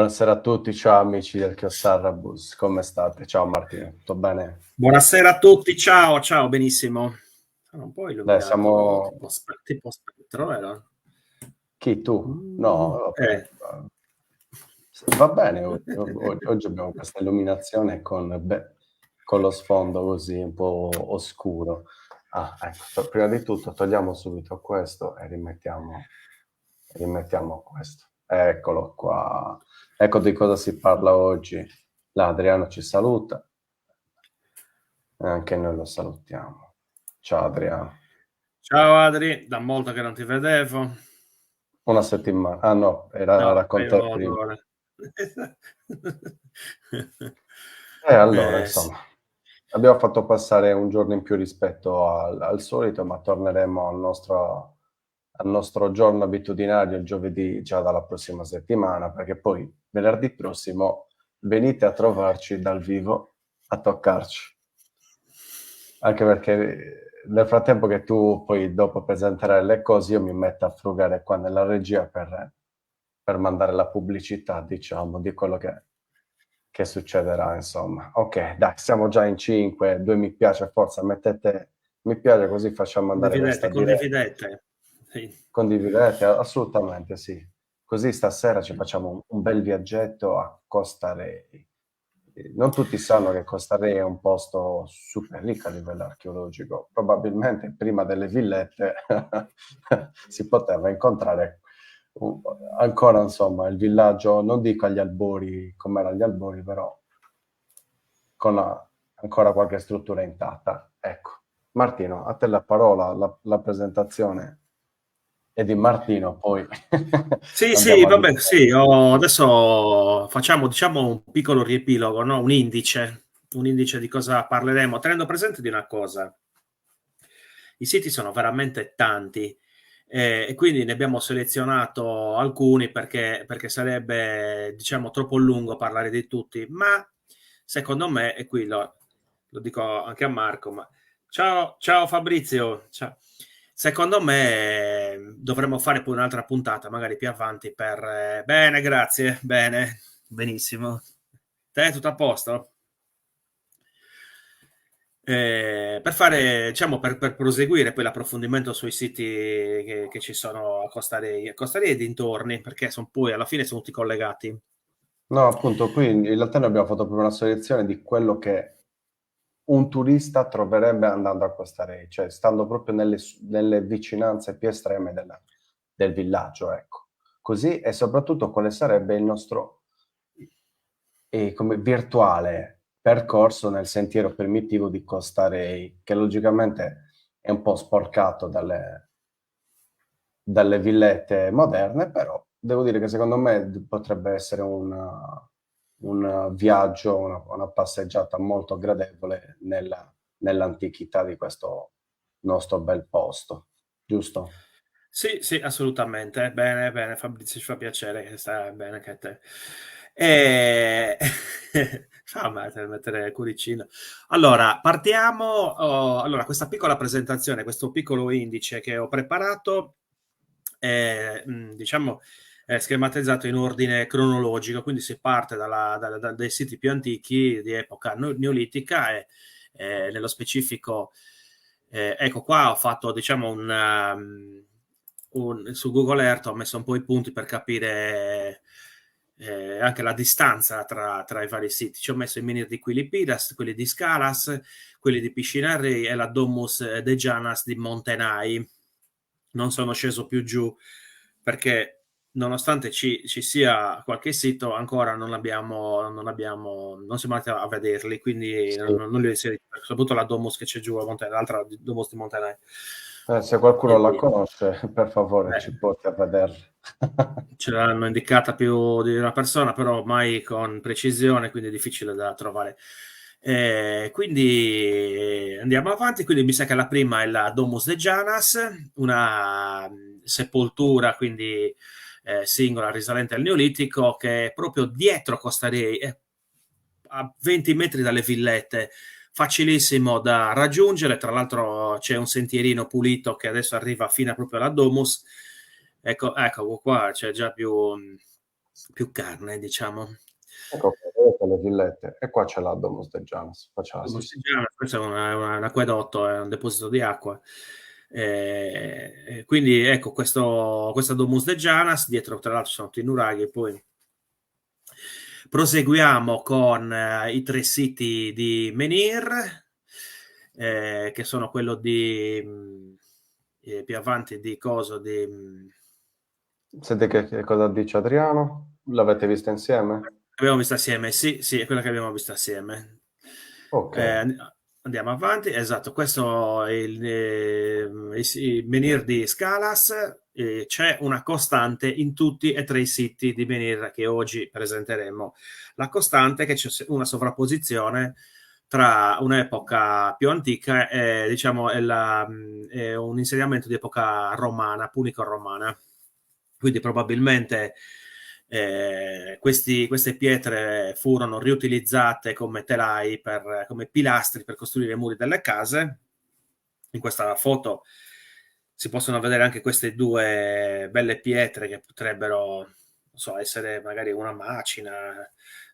Buonasera a tutti, ciao amici del Chiossarrabus, come state? Ciao Martino, tutto bene? Buonasera a tutti, ciao, ciao, benissimo. Sono un po' illuminato, Siamo... tipo spettro, vero? Chi, tu? No, va bene, oggi abbiamo questa illuminazione con lo sfondo così un po' oscuro. Ecco, prima di tutto togliamo subito questo e rimettiamo questo. Eccolo qua. Ecco di cosa si parla oggi. Là Adriano ci saluta e anche noi lo salutiamo. Ciao Adriano. Ciao Adri, da molto che non ti vedevo. Una settimana. Ah no, era No, raccontato io prima. adoro. E allora, Sì. insomma, abbiamo fatto passare un giorno in più rispetto al solito, ma torneremo al nostro giorno abitudinario il giovedì già dalla prossima settimana, perché poi venerdì prossimo venite a trovarci dal vivo a toccarci. Anche perché nel frattempo che tu poi dopo presenterai le cose, io mi metto a frugare qua nella regia per mandare la pubblicità, diciamo, di quello che succederà, insomma. Ok, dai, siamo già in 5, 2 mi piace, forza, mettete mi piace così facciamo andare questa diretta. Condividete. Sì. Condividete? Assolutamente sì. Così stasera ci facciamo un bel viaggetto a Costa Rey. Non tutti sanno che Costa Rey è un posto super ricco a livello archeologico. Probabilmente prima delle villette si poteva incontrare ancora, insomma, il villaggio, non dico agli albori, come erano gli albori, però con ancora qualche struttura intatta. Ecco. Martino, a te la parola, la presentazione è di Martino, poi Sì, sì, andiamo a vabbè, dire. sì, adesso facciamo, diciamo, un piccolo riepilogo, no? Un indice di cosa parleremo, tenendo presente di una cosa. I siti sono veramente tanti e quindi ne abbiamo selezionato alcuni perché sarebbe, diciamo, troppo lungo parlare di tutti, ma secondo me, e qui lo dico anche a Marco, ma ciao, ciao Fabrizio, ciao. Secondo me dovremmo fare poi un'altra puntata, magari più avanti, Bene, grazie, bene, benissimo. Te, tutto a posto? Per fare, diciamo, per proseguire poi l'approfondimento sui siti che ci sono a Costa Rei e dintorni, perché sono poi alla fine sono tutti collegati. No, appunto, qui in realtà noi abbiamo fatto proprio una selezione di quello che un turista troverebbe andando a Costa Rey, cioè stando proprio nelle vicinanze più estreme del villaggio, ecco. Così, e soprattutto quale sarebbe il nostro come virtuale percorso nel sentiero primitivo di Costa Rey, che logicamente è un po' sporcato dalle villette moderne, però devo dire che secondo me potrebbe essere un viaggio, una passeggiata molto gradevole nell'antichità di questo nostro bel posto, giusto? Sì, sì, assolutamente. Bene, bene, Fabrizio, ci fa piacere che stai bene anche a te. E... Fa male mettere il cuoricino. Allora, partiamo. Allora, questa piccola presentazione, questo piccolo indice che ho preparato è, diciamo, è schematizzato in ordine cronologico, quindi si parte dai siti più antichi di epoca neolitica e nello specifico, ecco qua ho fatto, diciamo, su Google Earth ho messo un po' i punti per capire anche la distanza tra i vari siti. Ci ho messo i menhir di Quilipidas, quelli di Scalas, quelli di Piscinarri e la Domus de Janas di Montenai. Non sono sceso più giù perché nonostante ci sia qualche sito ancora non siamo andati a vederli, quindi Sì. non li ho inseriti, soprattutto la Domus che c'è giù a Montenai, l'altra Domus di Montenai. Se qualcuno la E, conosce, per favore beh, ci porti a vederla. ce l'hanno indicata più di una persona, però mai con precisione, quindi è difficile da trovare. Quindi andiamo avanti. Quindi mi sa che la prima è la Domus de Janas, una sepoltura quindi singola risalente al Neolitico, che è proprio dietro Costa Rei, a 20 metri dalle villette, facilissimo da raggiungere. Tra l'altro c'è un sentierino pulito che adesso arriva fino proprio alla Domus. Ecco qua c'è già più più carne, diciamo. Ecco, vedete le villette. E qua c'è la Domus de Janas. Qua c'è la Questo è un acquedotto, è un deposito di acqua. Quindi ecco questa Domus de Janas, dietro tra l'altro sono tutti i nuraghi, poi proseguiamo con i 3 siti di Menhir, che sono quello di più avanti di coso di Senti che cosa dice Adriano? L'avete vista insieme? abbiamo visto assieme, sì, è quella che abbiamo visto assieme. Ok. Andiamo avanti, esatto, questo è il Menhir di Scalas. C'è una costante in tutti e 3 i siti di Menhir che oggi presenteremo. La costante è che c'è una sovrapposizione tra un'epoca più antica e diciamo è un insediamento di epoca romana, punico-romana. Quindi probabilmente queste pietre furono riutilizzate come telai, come pilastri per costruire i muri delle case. In questa foto si possono vedere anche queste 2 belle pietre che potrebbero, non so, essere magari una macina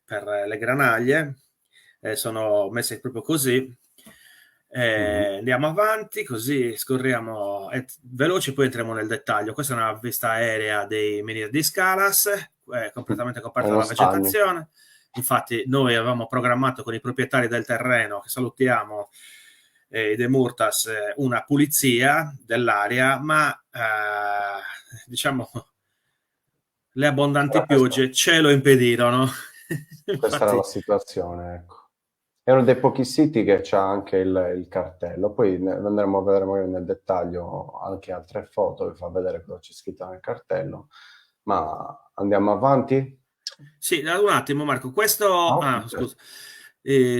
per le granaglie. Sono messe proprio così. Andiamo avanti, così scorriamo veloci, poi entriamo nel dettaglio. Questa è una vista aerea dei Menhir di Scalas, completamente coperta dalla vegetazione. Infatti noi avevamo programmato con i proprietari del terreno, che salutiamo, i De Murtas, una pulizia dell'area, ma diciamo le abbondanti piogge ce lo impedirono. Questa era la situazione, ecco. È uno dei pochi siti che c'ha anche il cartello, poi andremo a vedere magari nel dettaglio anche altre foto, vi fa vedere cosa c'è scritto nel cartello, ma andiamo avanti? Sì, un attimo Marco, questo, scusa,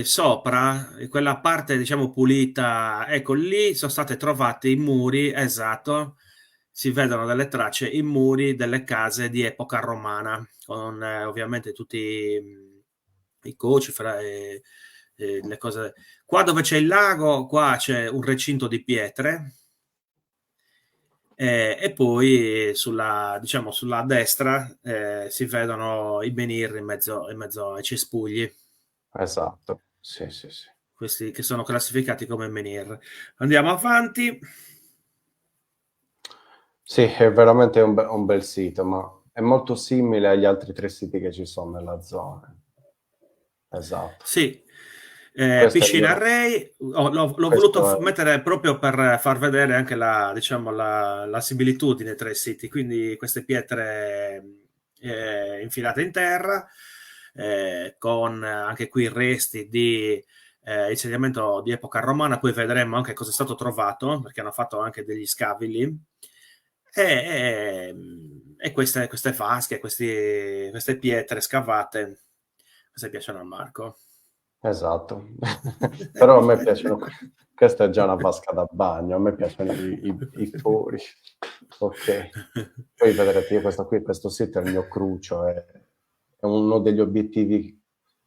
sopra, quella parte diciamo pulita, ecco lì sono state trovate i muri, esatto, si vedono delle tracce, i muri delle case di epoca romana, con ovviamente tutti i coci, le cose. Qua dove c'è il lago, qua c'è un recinto di pietre, e poi diciamo, sulla destra si vedono i menhir in mezzo ai cespugli. Esatto, sì. Questi che sono classificati come menhir. Andiamo avanti. Sì, è veramente un bel sito, ma è molto simile agli altri 3 siti che ci sono nella zona. Esatto. Sì, Questo Piscina Array, l'ho voluto mettere proprio per far vedere anche diciamo, la similitudine tra i siti, quindi queste pietre infilate in terra, con anche qui resti di insediamento di epoca romana, poi vedremo anche cosa è stato trovato, perché hanno fatto anche degli scavi lì. E queste vasche, queste pietre scavate, queste piacciono a Marco. Esatto, però a me piacciono, questa è già una vasca da bagno, a me piacciono i fori, ok. Poi vedrete, io questo sito è il mio crucio, è uno degli obiettivi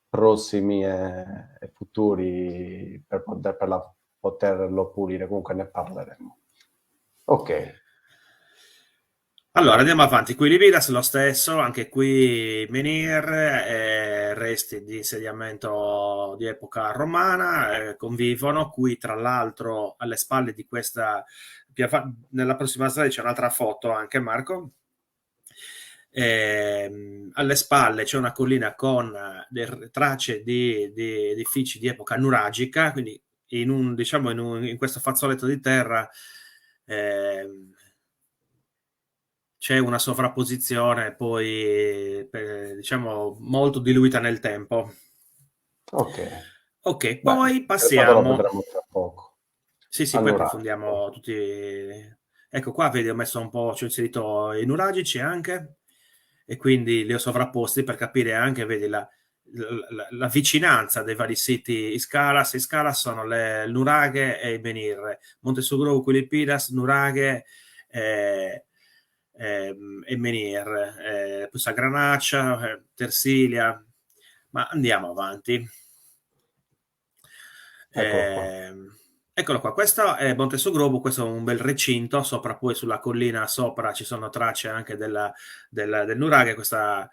prossimi e futuri per poterlo pulire, comunque ne parleremo. Ok. Allora, andiamo avanti. Qui Libidas lo stesso, anche qui Menhir, resti di insediamento di epoca romana, convivono. Qui, tra l'altro, alle spalle di questa, nella prossima slide c'è un'altra foto anche, Marco. Alle spalle c'è una collina con tracce di edifici di epoca nuragica, quindi in questo fazzoletto di terra c'è una sovrapposizione poi diciamo molto diluita nel tempo. Ok, poi passiamo. Lo vedremo tra poco. Sì, poi approfondiamo tutti. Ecco qua, vedi, ho messo un po', ci ho inserito i nuragici anche, e quindi li ho sovrapposti per capire anche, vedi, la vicinanza dei vari siti. I Scalas sono le nuraghe e i Menhir. Montesugro, Quilipidas, nuraghe e Menhir, poi Sagranaccia, Tersilia, ma andiamo avanti. Eccolo qua, questo è Montesugro, questo è un bel recinto, sopra poi sulla collina sopra ci sono tracce anche del nuraghe, questa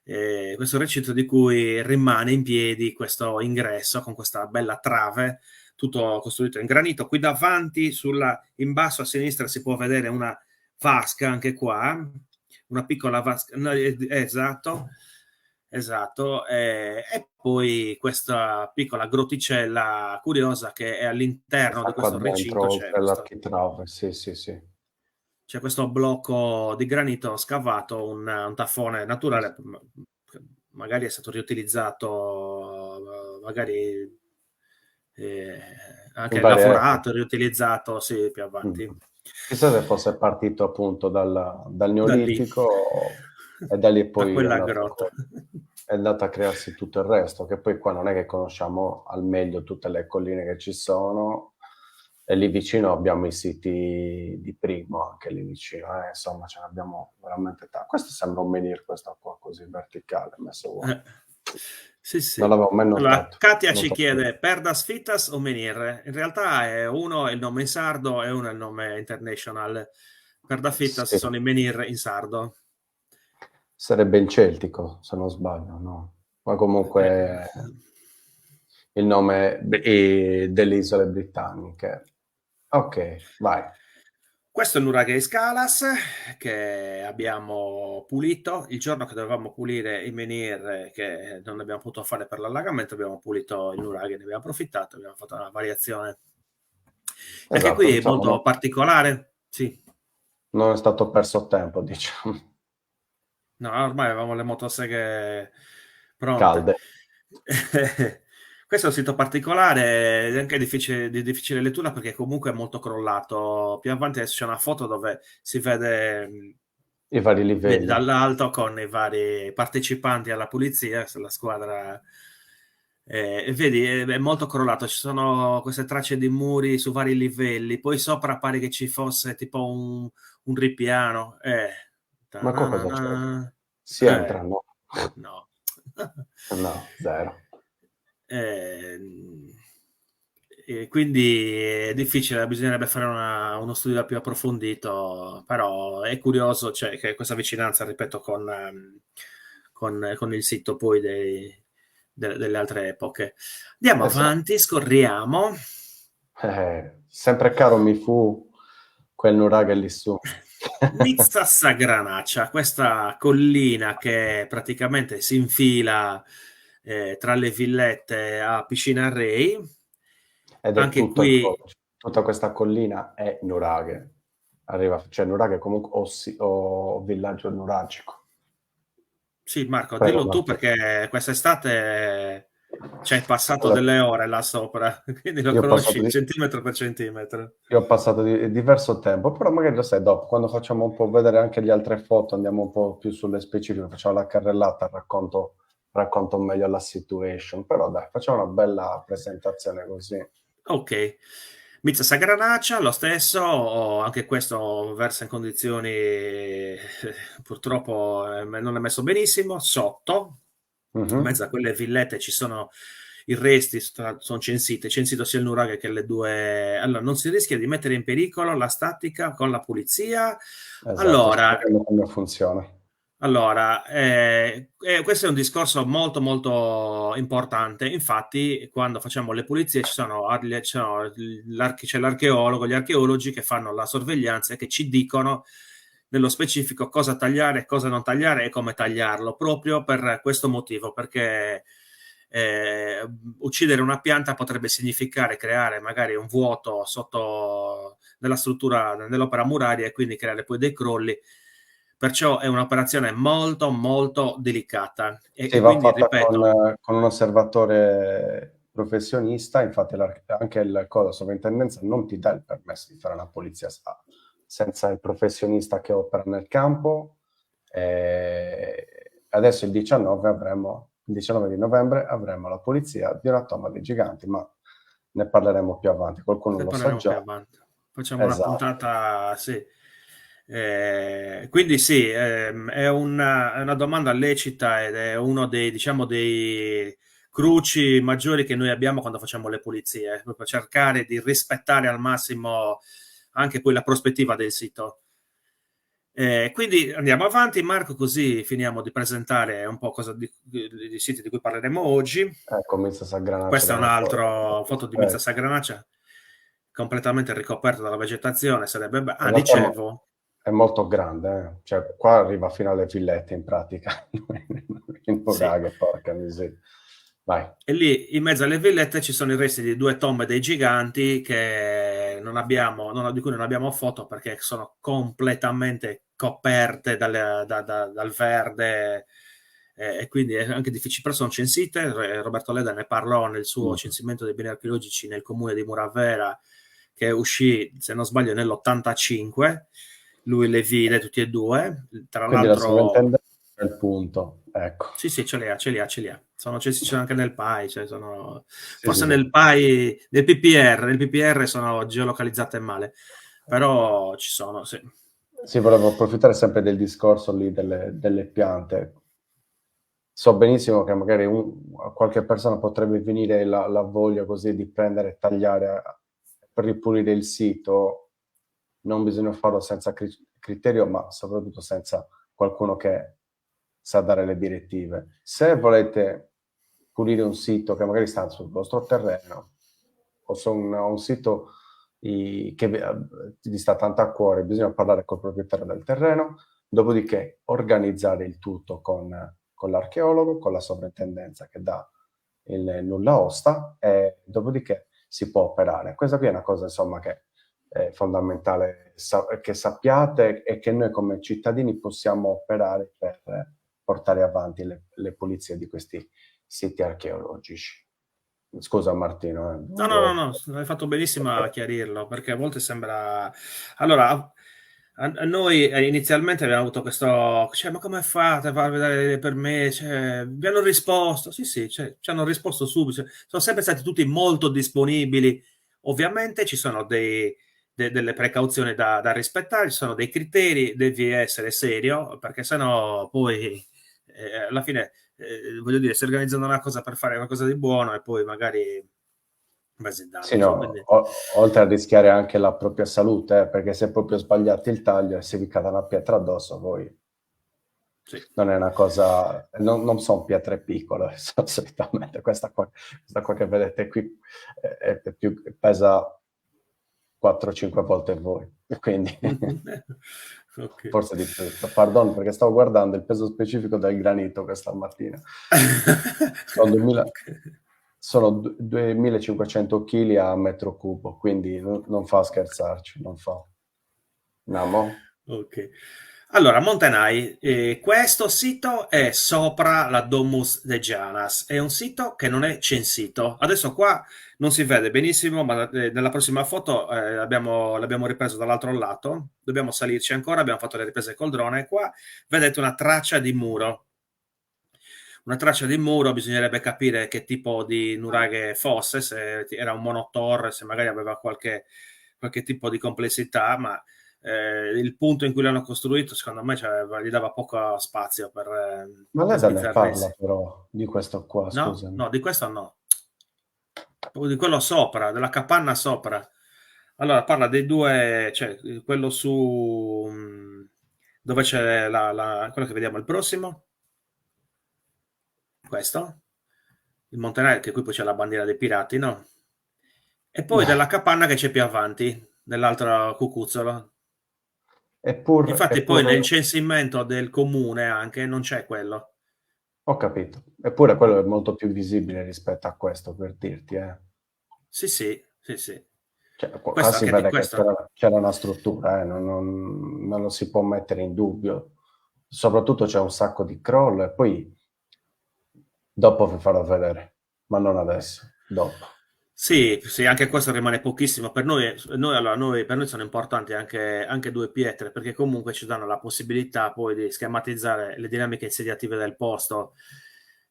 questo recinto di cui rimane in piedi questo ingresso con questa bella trave, tutto costruito in granito. Qui davanti, in basso a sinistra, si può vedere una vasca anche qua, una piccola vasca, no, esatto, e poi questa piccola grotticella curiosa che è all'interno di Qua questo recinto, dentro, oltre all'architrave, sì, sì, sì. c'è questo blocco di granito scavato, un taffone naturale, magari è stato riutilizzato, magari In anche varie epoche. lavorato, riutilizzato, sì, più avanti. Chissà se fosse partito appunto dal Da lì, Neolitico e da lì da poi quella grotta. è andato a crearsi tutto il resto, che poi qua non è che conosciamo al meglio tutte le colline che ci sono, e lì vicino abbiamo i siti di Primo, anche lì vicino, insomma ce ne abbiamo veramente tanti. Questo sembra un menhir, questo qua così verticale, messo qua. Sì, sì. Non l'avevo mai Allora, notato. Katia Non ci so chiede Perdas Fitas o Menhir. In realtà uno è il nome in sardo e uno è il nome international. Perdas Fitas sì, sono i menhir in sardo. sarebbe in celtico, se non sbaglio, no? Ma comunque il nome delle isole britanniche. Ok, vai. Questo è il nuraghe Scalas che abbiamo pulito. Il giorno che dovevamo pulire i menhir, che non abbiamo potuto fare per l'allagamento, abbiamo pulito il nuraghe, ne abbiamo approfittato, abbiamo fatto una variazione. E anche Esatto, qui è diciamo, molto particolare. Sì. non è stato perso tempo, diciamo. No, ormai avevamo le motoseghe pronte. Calde. Questo è un sito particolare ed è anche di difficile lettura perché comunque è molto crollato. Più avanti adesso c'è una foto dove si vede, I vari vedi livelli. dall'alto con i vari partecipanti alla pulizia, la squadra. E vedi, è molto crollato, ci sono queste tracce di muri su vari livelli, poi sopra pare che ci fosse tipo un ripiano. Ma qua cosa c'è? Ta-na-na-na. Si entra, no? No. No, zero. E quindi è difficile, bisognerebbe fare uno studio più approfondito, però è curioso, cioè, che questa vicinanza, ripeto, con il sito poi delle altre epoche. Andiamo Esatto. avanti, scorriamo. Sempre caro mi fu quel nuraghe lì su. Nizza Sagranaccia, questa collina che praticamente si infila tra le villette a Piscina Rei. Ed è Anche tutto il qui, collo. Tutta questa collina è nuraghe. Cioè nuraghe comunque o villaggio nuragico. sì, Marco, Prego, dillo tu Marco. perché quest'estate ci hai passato Allora, delle ore là sopra, quindi lo io ho passato conosci di, centimetro per centimetro. io ho passato diverso tempo, però magari lo sai dopo, quando facciamo un po' vedere anche le altre foto, andiamo un po' più sulle specifiche, facciamo la carrellata, racconto meglio la situation, però dai, facciamo una bella presentazione così. Ok, Mizza Sagranaccia, lo stesso, anche questo versa in condizioni purtroppo non è messo benissimo. Sotto, in Mhm. mezzo a quelle villette ci sono i resti, sono censito sia il nuraghe che le due. Allora, non si rischia di mettere in pericolo la statica con la pulizia. Esatto, Allora, spiegando come funziona. questo è un discorso molto molto importante. Infatti, quando facciamo le pulizie c'è l'archeologo, gli archeologi che fanno la sorveglianza e che ci dicono nello specifico cosa tagliare, cosa non tagliare e come tagliarlo, proprio per questo motivo, perché uccidere una pianta potrebbe significare creare magari un vuoto sotto nella struttura, nell'opera muraria e quindi creare poi dei crolli. Perciò è un'operazione molto molto delicata Sì, e va quindi fatta ripeto, con un osservatore professionista, infatti anche il sovrintendenza non ti dà il permesso di fare una polizia senza il professionista che opera nel campo. Adesso il 19 di novembre avremo la pulizia di una tomba dei giganti, ma ne parleremo più avanti, qualcuno ne lo sa parleremo più già. avanti. Facciamo una Esatto. puntata, sì. Quindi sì, è una domanda lecita ed è uno dei, diciamo, dei cruci maggiori che noi abbiamo quando facciamo le pulizie, proprio cercare di rispettare al massimo anche poi la prospettiva del sito. Quindi andiamo avanti, Marco, così finiamo di presentare un po' cosa di siti di cui parleremo oggi. Ecco, Mizza Sagranaccia Questo è un da altro foto di Mizza aspetta. Sagranaccia, completamente ricoperto dalla vegetazione. Sarebbe In realtà dicevo, è molto grande, cioè qua arriva fino alle villette in pratica, in sì. Nuraghe, porca miseria. Vai. E lì in mezzo alle villette ci sono i resti di 2 tombe dei giganti che non abbiamo, di cui non abbiamo foto perché sono completamente coperte dal verde, e quindi è anche difficile, però sono censite. Roberto Leda ne parlò nel suo Mm. censimento dei beni archeologici nel comune di Muravera, che uscì, se non sbaglio, nell'85. Lui le vide tutti e due, tra Quindi la l'altro. sovrintendenza è il punto, ecco. Sì, sì, ce li ha, ce li ha, ce li ha. Ci sono anche nel PAI, cioè Sì, sì, forse sì. nel PAI, nel PPR sono geolocalizzate male, però ci sono, sì. Sì, volevo approfittare sempre del discorso lì delle piante. So benissimo che magari a qualche persona potrebbe venire la voglia così di prendere e tagliare per ripulire il sito. Non bisogna farlo senza criterio, ma soprattutto senza qualcuno che sa dare le direttive. Se volete pulire un sito che magari sta sul vostro terreno o su un sito che vi sta tanto a cuore, bisogna parlare col proprietario del terreno, dopodiché organizzare il tutto con l'archeologo, con la sovrintendenza che dà il nulla osta, e dopodiché si può operare. Questa qui è una cosa, insomma, che è fondamentale che sappiate e che noi come cittadini possiamo operare per portare avanti le pulizie di questi siti archeologici. Scusa Martino. No, no, no, no, hai fatto benissimo a chiarirlo, perché a volte sembra. Allora, a noi inizialmente abbiamo avuto questo, cioè, ma come fate a far vedere per me? Cioè, vi hanno risposto, sì, sì, cioè, ci hanno risposto subito, sono sempre stati tutti molto disponibili. Ovviamente ci sono delle precauzioni da rispettare, ci sono dei criteri, devi essere serio, perché sennò poi alla fine, voglio dire, si organizzano una cosa per fare qualcosa di buono e poi magari va si Sì, danno. no, Quindi, oltre a rischiare anche la propria salute, perché se proprio sbagliate il taglio e se vi cade una pietra addosso, poi sì. non è una cosa, non sono pietre piccole, solitamente. Questa qua che vedete qui pesa 4-5 volte voi, quindi Ok. forse di più. Pardon, perché stavo guardando il peso specifico del granito questa mattina. Sono 2000, Ok. sono 2500 kg a metro cubo, quindi non fa scherzarci, non fa. Andiamo? Ok. Allora, Montenay, questo sito è sopra la Domus de Gianas, è un sito che non è censito. Adesso qua non si vede benissimo, ma nella prossima foto l'abbiamo ripreso dall'altro lato, dobbiamo salirci ancora, abbiamo fatto le riprese col drone, qua vedete una traccia di muro. Una traccia di muro, bisognerebbe capire che tipo di nuraghe fosse, se era un monotorre, se magari aveva qualche tipo di complessità, ma il punto in cui l'hanno costruito, secondo me, gli dava poco spazio Ma per Leda ne sbizzarrirsi. parla però di questo qua, No? scusami. No, di questo no. Proprio di quello sopra, della capanna sopra. Allora, parla dei due, cioè quello su dove c'è quello che vediamo il prossimo, questo, il Montenegro, che qui poi c'è la bandiera dei pirati, no? E poi della capanna che c'è più avanti, nell'altro cucuzzolo. Infatti poi Eppure, nel censimento del comune anche non c'è quello. ho capito, eppure quello è Mm. molto più visibile rispetto a questo, per dirti, eh. Sì, sì, sì, sì. Cioè, qua Questo si anche di vede che questo. c'era una struttura, non lo si può mettere in dubbio. Soprattutto c'è un sacco di crollo e poi dopo vi farò vedere, ma non adesso, dopo. Sì, sì, anche questo rimane pochissimo. Per noi sono importanti anche due pietre, perché comunque ci danno la possibilità poi di schematizzare le dinamiche insediative del posto.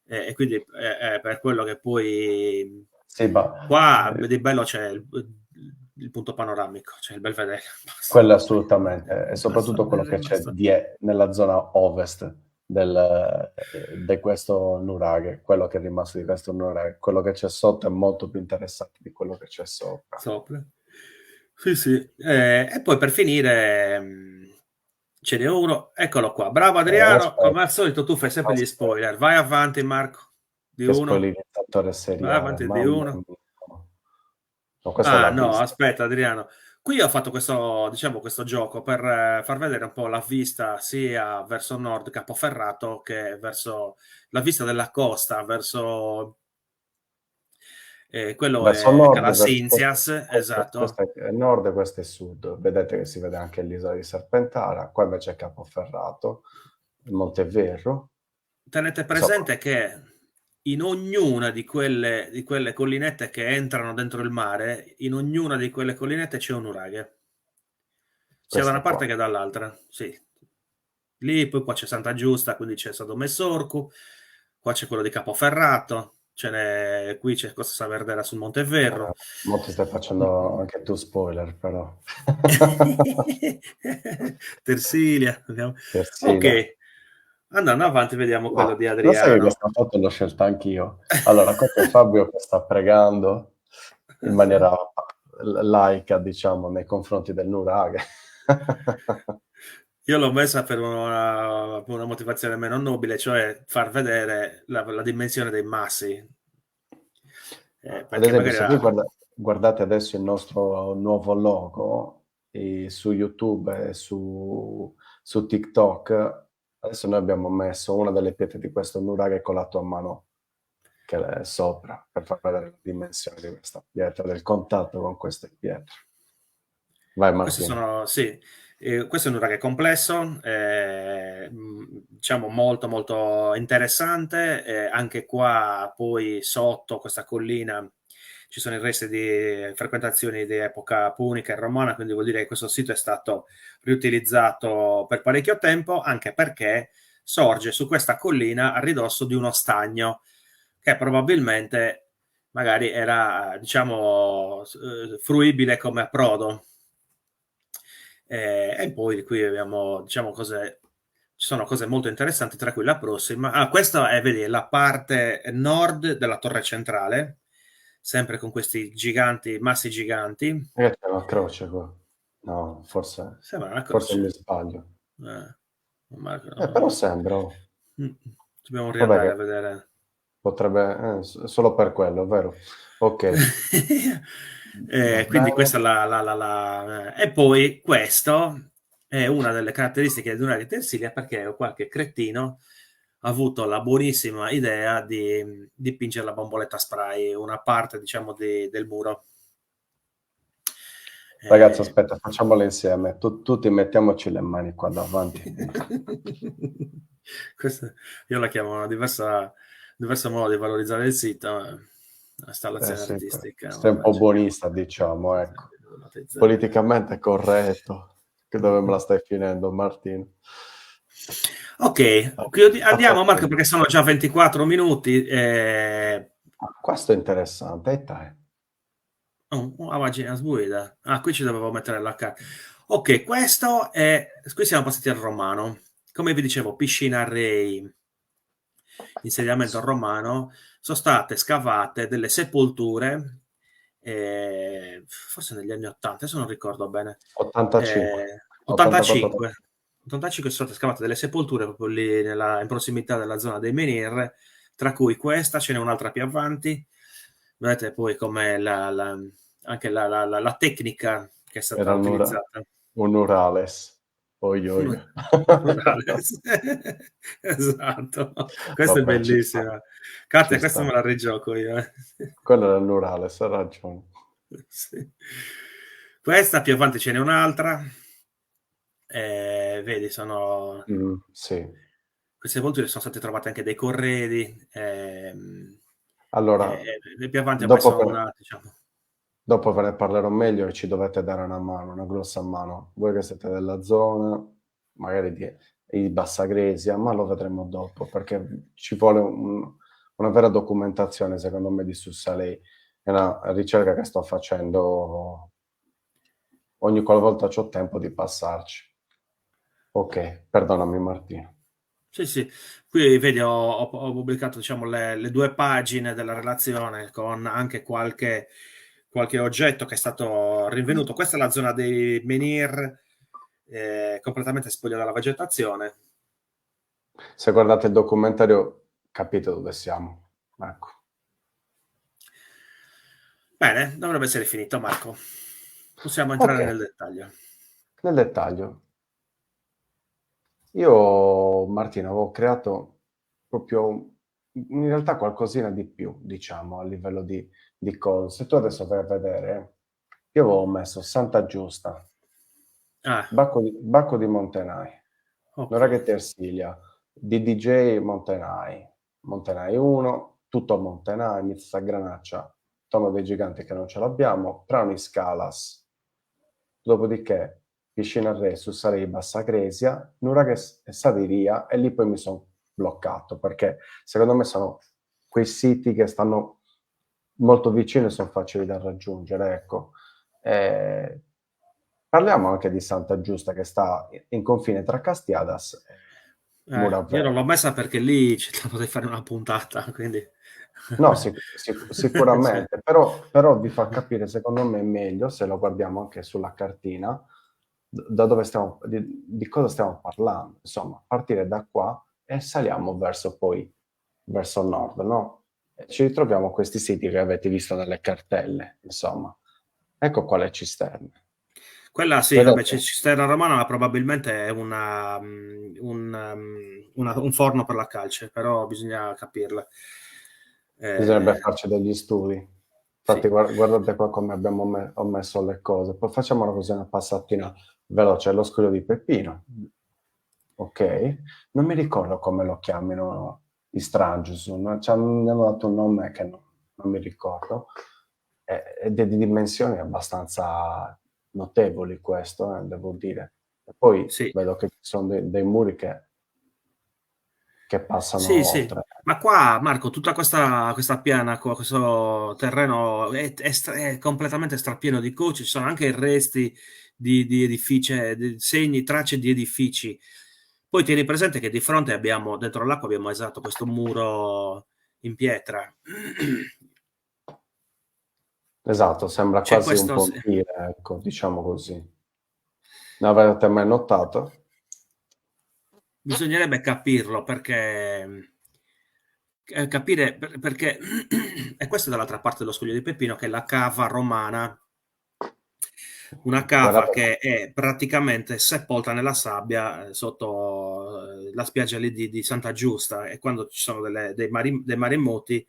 E quindi è per quello che poi Sì, ma qua di bello c'è il punto panoramico, c'è il Belvedere. Basta. quello assolutamente, e Basta, soprattutto quello che c'è basta. nella zona ovest di questo nuraghe, quello che è rimasto di questo nuraghe, quello che c'è sotto è molto più interessante di quello che c'è sopra. Sopra. Sì, sì. E poi per finire, Ce n'è uno, eccolo qua. Bravo Adriano, Aspetta, come al solito tu fai sempre gli aspetta. spoiler. Vai avanti Marco, di Che uno. spoilerizzatore Vai seriale, avanti di mamma uno. mia. No, questa Ah l'ha no, vista. aspetta Adriano. Qui ho fatto questo, diciamo, questo gioco per far vedere un po' la vista sia verso nord Capoferrato che verso la vista della costa, verso quello Verso è nord, Calasinzias, esatto. questo è nord e questo è sud. Vedete che si vede anche l'isola di Serpentara, qua invece è Capoferrato, il Monteverro. Tenete Insomma, presente che in ognuna di quelle collinette che entrano dentro il mare, in ognuna di quelle collinette c'è un nuraghe, sia da una queste parte qua. che dall'altra. Sì. Lì, poi qua c'è Santa Giusta, quindi c'è Sodoma e Sorcu, qua c'è quello di Capoferrato, qui c'è Costa Saverdera sul Monteverro. Mo ti stai facendo anche tu spoiler, però. Tersilia. Versilia. Ok, andando avanti vediamo Ma quello di lo sai che Adriano. questa foto l'ho scelta anch'io? Allora, qua c'è Fabio che sta pregando in maniera laica, diciamo, nei confronti del nuraghe. Io l'ho messa per una motivazione meno nobile, cioè far vedere la dimensione dei massi. Ad Perché esempio, magari se voi guardate adesso il nostro nuovo logo su YouTube e su TikTok, adesso noi abbiamo messo una delle pietre di questo nuraghe colato a mano che è sopra, per far vedere la dimensione di questa pietra, del contatto con queste pietre. Vai questi Martino. sono, sì, questo è un nuraghe complesso, diciamo molto molto interessante. Anche qua poi sotto questa collina ci sono i resti di frequentazioni di epoca punica e romana, quindi vuol dire che questo sito è stato riutilizzato per parecchio tempo, anche perché sorge su questa collina a ridosso di uno stagno che probabilmente magari era, diciamo, fruibile come approdo. E poi qui abbiamo, diciamo, ci sono cose molto interessanti, tra cui la prossima. Ah, questa è, vedi, la parte nord della torre centrale, sempre con questi giganti, massi giganti. C'è una croce qua. No, Sembra una forse mi croce. sbaglio. Eh, Marco, Però sembra. Oh. mm, dobbiamo Vabbè riandare a che vedere. potrebbe... solo per quello, vero? Ok, va Quindi bene. questa è e poi questo è una delle caratteristiche di una Tensilia, perché qualche cretino ha avuto la buonissima idea di dipingere la bomboletta spray, una parte, diciamo, del muro. Ragazzi, Eh, aspetta, facciamolo insieme. Tutti mettiamoci le mani qua davanti. Questa io la chiamo una diverso modo di valorizzare il sito, installazione Sì, artistica, sei un po' mannaggia. buonista, diciamo, ecco. Zero. Politicamente corretto. Che dove me la stai finendo, Martino? Ok, andiamo Marco perché sono già 24 minuti. Questo è interessante, e te? Oh, una pagina sbuida. Ah, qui ci dovevo mettere la carta. Ok, questo è... Qui siamo passati al romano. Come vi dicevo, piscina Rei, insediamento romano, sono state scavate delle sepolture, forse negli anni 80, adesso non ricordo bene, 85. 84. 85. 85 sono state scavate delle sepolture proprio lì in prossimità della zona dei menhir, tra cui questa, ce n'è un'altra più avanti. Vedete poi come anche la tecnica che è stata Era utilizzata. un Urales. Oi, oi. Morales. Esatto, questa è Vabbè, ci sta. bellissima. Katia, Ci questa sta. me la rigioco io. Quello era l'Urales, ha ragione. Sì. Questa più avanti ce n'è un'altra. Vedi, Sì. queste sepolture sono state trovate anche dei corredi. Allora, Più avanti ho dopo, messo una, diciamo. dopo ve ne parlerò meglio e ci dovete dare una mano, una grossa mano. Voi che siete della zona, magari di Bassagresia, ma lo vedremo dopo, perché ci vuole una vera documentazione, secondo me, di Sussalei. È una ricerca che sto facendo ogni qualvolta c'ho tempo di passarci. Ok, perdonami Martino. Sì, sì, qui vedi ho pubblicato, diciamo, le due pagine della relazione con anche qualche oggetto che è stato rinvenuto. Questa è la zona dei menhir, completamente spoglio dalla vegetazione. Se guardate il documentario capite dove siamo. Ecco. Bene, dovrebbe essere finito, Marco. Possiamo Ok, entrare nel dettaglio. nel dettaglio. Io, Martino, avevo creato proprio in realtà qualcosina di più, diciamo, a livello di cose. Se tu adesso vai a vedere, io avevo messo Santa Giusta, Ah, Bacco di Montenai, ok. Nuraghe Ersilia, DDJ Montenai, Montenai 1, tutto Montenai, Mizza Granaccia, Tomo dei Giganti che non ce l'abbiamo, Trani Scalas, dopodiché Piscina Re su Sarei Bassa Gresia, Nuraghe e Sadiria, e lì poi mi sono bloccato perché secondo me sono quei siti che stanno molto vicini e sono facili da raggiungere, ecco. Eh, Parliamo anche di Santa Giusta che sta in confine tra Castiadas e Io non Muravera. l'ho messa perché lì potrei fare una puntata, quindi... No, Cioè, sicuramente, però vi fa capire, secondo me, meglio se lo guardiamo anche sulla cartina, da dove stiamo, di cosa stiamo parlando. Insomma, partire da qua e saliamo verso nord, no? E ci ritroviamo questi siti che avete visto nelle cartelle, insomma. Ecco qua le cisterne. quella sì, vabbè, Vedete? Cisterna Romana probabilmente è un forno per la calce, però bisogna capirla. Bisognerebbe Eh, farci degli studi. Infatti, sì, guardate qua come ho messo le cose. Poi facciamo così una passatina veloce. Lo scudo di Peppino. Ok? Non mi ricordo come lo chiamino i Strangius. Ci hanno dato un nome che non mi ricordo. Ed è di dimensioni abbastanza notevoli questo, devo dire. E poi sì. vedo che ci sono dei muri che passano Sì, sì. oltre. Ma qua, Marco, tutta questa piana, questo terreno è completamente strapieno di coci, ci sono anche resti di edifici, di segni, tracce di edifici. Poi tieni presente che di fronte abbiamo, dentro l'acqua abbiamo esatto questo muro in pietra. Esatto, sembra C'è quasi un questo, pontile, ecco, diciamo così. Ne avete mai notato? bisognerebbe capirlo perché capire perché e questo è dall'altra parte dello Scoglio di Peppino, che è la cava romana, una cava Guardate, che è praticamente sepolta nella sabbia sotto la spiaggia lì di Santa Giusta, e quando ci sono dei maremoti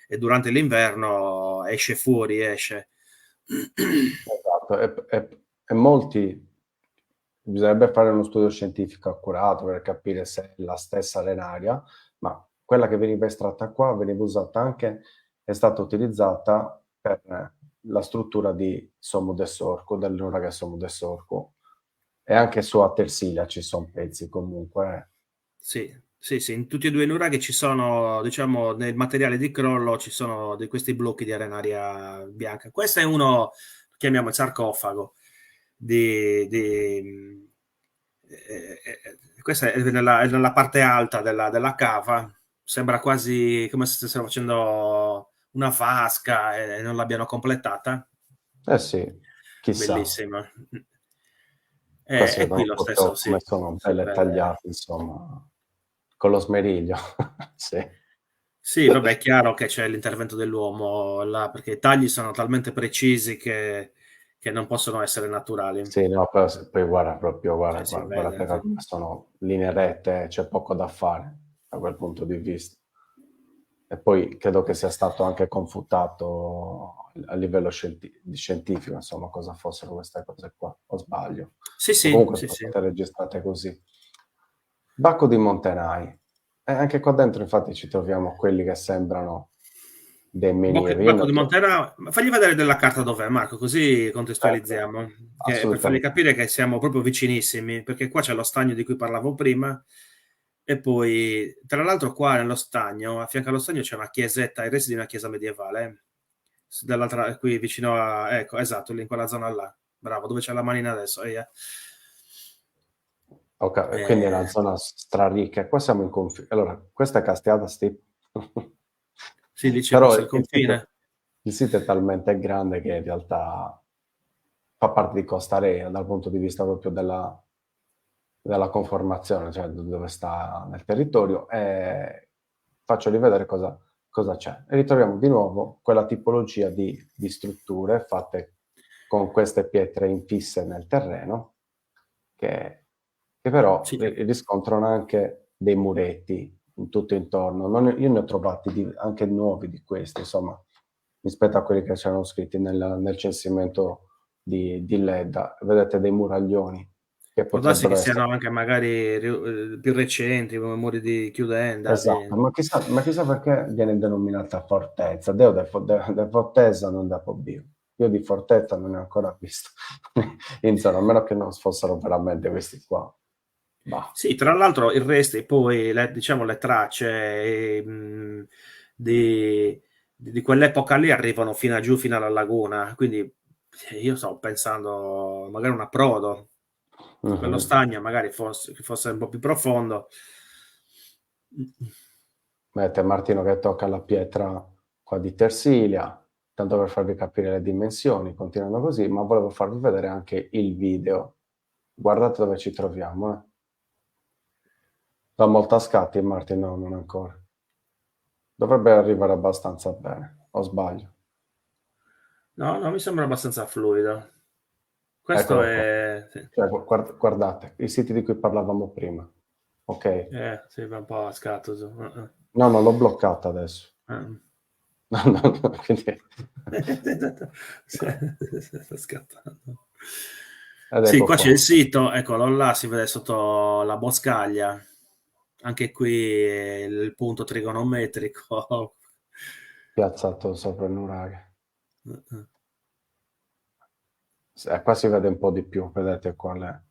e durante l'inverno esce. esatto, e molti bisognerebbe fare uno studio scientifico accurato per capire se è la stessa arenaria, ma quella che veniva estratta qua veniva usata anche, è stata utilizzata per la struttura di Sommo de Sorco, del nuraghe Sommo de Sorco, e anche su a Tersilia ci sono pezzi comunque. Sì, sì, sì, in tutti e due i nuraghi ci sono, diciamo, nel materiale di crollo ci sono di questi blocchi di arenaria bianca. Questo è uno, chiamiamo il sarcofago, questa è nella parte alta della cava, sembra quasi come se stessero facendo una vasca e non l'abbiano completata. Eh sì, chissà. Bellissimo. Qua si E qui vedono lo stesso, proprio sì, come sono si belle vede. tagliate, insomma, con lo smeriglio. Sì. Sì, vabbè, è chiaro che c'è l'intervento dell'uomo là, perché i tagli sono talmente precisi che non possono essere naturali. Sì, no, poi guarda proprio, Cioè, si guardate vede. come sono linee rette, c'è poco da fare da quel punto di vista. E poi credo che sia stato anche confutato a livello scientifico, insomma, cosa fossero queste cose qua, o sbaglio. Sì, O sì, comunque sì, sono sì. state registrate così. Bacco di Montenai. E anche qua dentro, infatti, ci troviamo quelli che sembrano dei minieri. Io Bacco non di so- Montera, fagli vedere della carta dov'è, Marco, così Certo, contestualizziamo, per fargli assolutamente. capire che siamo proprio vicinissimi, perché qua c'è lo stagno di cui parlavo prima, e poi, tra l'altro, qua nello stagno, a fianco allo stagno c'è una chiesetta, i resti di una chiesa medievale, dall'altra, qui vicino a, ecco, esatto, lì in quella zona là, bravo, dove c'è la manina adesso, Quindi è una eh, zona straricca. Qua siamo in confine. Allora, questa è Castiata Sti. sì, lì c'è Però forse il confine. il sito è talmente grande che in realtà fa parte di Costa Rica dal punto di vista proprio della della conformazione, cioè dove sta nel territorio, e faccio rivedere cosa c'è. E ritroviamo di nuovo quella tipologia di strutture fatte con queste pietre infisse nel terreno, che però Sì, riscontrano anche dei muretti in tutto intorno. Io ne ho trovati anche nuovi di questi, insomma, rispetto a quelli che c'erano scritti nel censimento di Ledda. Vedete dei muraglioni che può darsi potrebbero che essere... siano anche magari più recenti, come muri di Chiudenda. Esatto, ma chissà perché viene denominata fortezza. Deo de fortezza non da Dio. Io di fortezza non ne ho ancora visto. Insomma, a meno che non fossero veramente questi qua. Bah. Sì, tra l'altro il resto, e poi diciamo le tracce di quell'epoca lì arrivano fino a giù, fino alla laguna, quindi io sto pensando magari un approdo, quello Mhm. stagno magari che fosse un po' più profondo. Vedete Martino che tocca la pietra qua di Tersilia, tanto per farvi capire le dimensioni, continuando così, ma volevo farvi vedere anche il video. Guardate dove ci troviamo, eh. Da molta scatti, Martino, no, non ancora. Dovrebbe arrivare abbastanza bene, o sbaglio? No, no, mi sembra abbastanza fluido. Questo Eccolo qua. è... Sì, Cioè, guardate, i siti di cui parlavamo prima. Ok? sì, va un po' a scatto. No, non l'ho bloccata adesso. No, no, no, quindi... Sta scattando. Ed Sì, ecco qua c'è il qua. sito, eccolo là, si vede sotto la boscaglia. Anche qui il punto trigonometrico. Piazzato sopra il nuraghe. Qua si vede un po' di più, vedete qua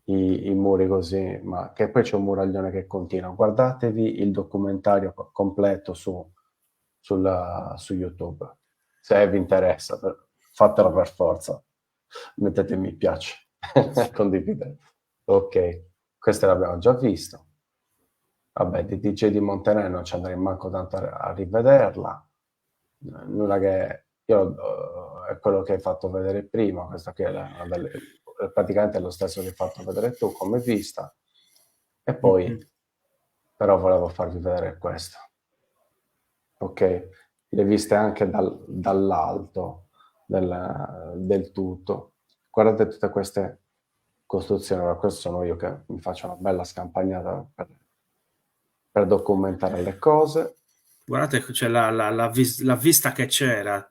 i muri così, ma che poi c'è un muraglione che continua. Guardatevi il documentario completo su YouTube. Se vi interessa, fatelo per forza. Mettete mi piace, condividete. Ok, queste l'abbiamo già visto. Vabbè, di DJ di Montenegro non ci andrei manco tanto a rivederla. Nulla che io è quello che hai fatto vedere prima, questo qui è praticamente lo stesso che hai fatto vedere tu come vista. E poi però volevo farvi vedere questo. Ok? Le viste anche dall'alto del tutto. Guardate tutte queste costruzioni, ora questo sono io che mi faccio una bella scampagnata per documentare le cose. Guardate, c'è la vista che c'era.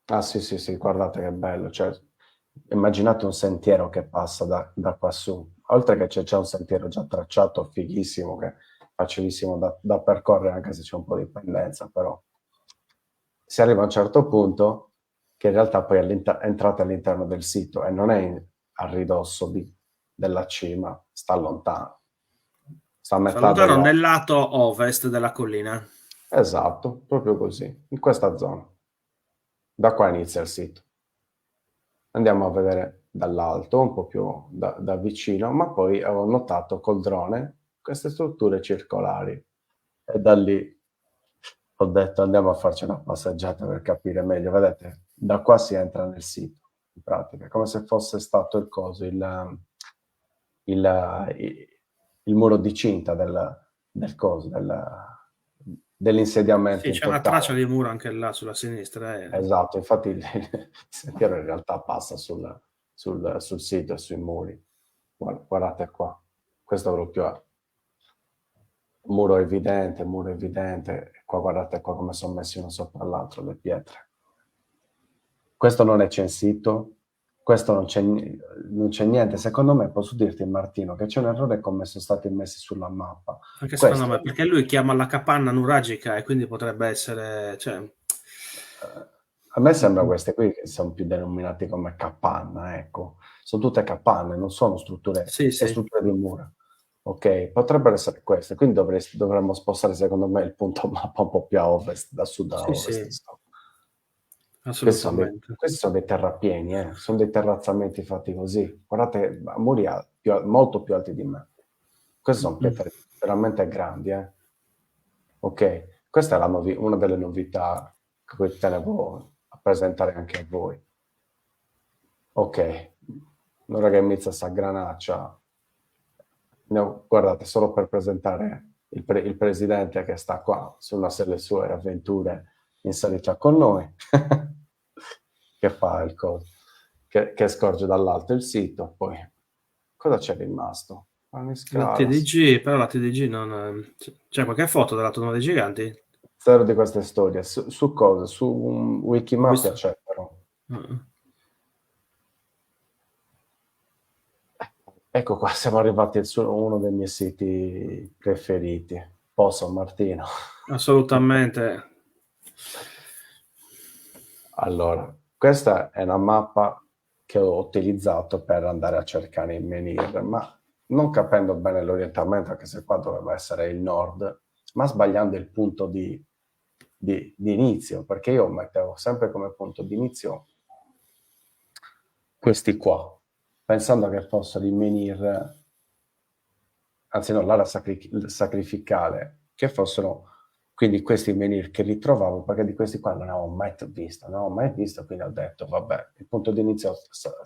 Ah sì, sì, sì, guardate che bello. Cioè, immaginate un sentiero che passa da qua su. Oltre che c'è un sentiero già tracciato, fighissimo, che è facilissimo da percorrere, anche se c'è un po' di pendenza, però si arriva a un certo punto che in realtà poi entrate all'interno del sito e non è a ridosso della cima, sta lontano. Sta a Sta metà lontano della... nel lato ovest della collina. Esatto, proprio così, in questa zona. Da qua inizia il sito. Andiamo a vedere dall'alto, un po' più da vicino, ma poi ho notato col drone queste strutture circolari. E da lì ho detto andiamo a farci una passeggiata per capire meglio. Vedete, da qua si entra nel sito, in pratica, come se fosse stato il coso, il muro di cinta del coso, dell'insediamento Sì, in c'è una traccia totale. di muro anche là sulla sinistra. Esatto, infatti il sentiero in realtà passa sul sito e sui muri. Guardate qua, questo proprio è muro evidente. E qua guardate qua come sono messi uno sopra l'altro le pietre. Questo non è censito, questo non c'è niente. Secondo me posso dirti, Martino, che c'è un errore come sono stati messi sulla mappa. Anche secondo Questo me, perché lui chiama la capanna nuragica e quindi potrebbe essere... Cioè... a me sembra queste qui che sono più denominate come capanna, ecco. Sono tutte capanne, non sono strutture, Sì, e sì, strutture di mura. Ok, potrebbero essere queste, quindi dovremmo spostare secondo me il punto mappa un po' più a ovest, da sud a sì, ovest. sì, Insomma. Questi sono dei, assolutamente. questi sono dei terrapieni, sono dei terrazzamenti fatti così. Guardate, muri molto più alti di me. Queste sono pietre veramente grandi, eh. Ok, questa è una delle novità che tenevo a presentare anche a voi. Ok, ora che inizia sta granaccia, No, guardate, solo per presentare il presidente che sta qua su una delle sue avventure in salita con noi, che fa il coso, che scorge dall'alto il sito. Poi cosa c'è rimasto? Ogni La scala. TDG, però la TDG non... C'è qualche foto della Tomba dei Giganti? Zero di queste storie. Su cosa? Su un Ho Wikimapia visto... c'è però. Ah, Ecco qua, siamo arrivati su uno dei miei siti preferiti, Pozo Martino. assolutamente. Allora, questa è una mappa che ho utilizzato per andare a cercare il menhir, ma non capendo bene l'orientamento, anche se qua doveva essere il nord, ma sbagliando il punto di inizio, perché io mettevo sempre come punto di inizio questi qua, pensando che fossero il menhir, anzi no, l'area sacrificale, che fossero quindi questi menhir che ritrovavo, perché di questi qua non avevo mai visto, quindi ho detto, vabbè, il punto di inizio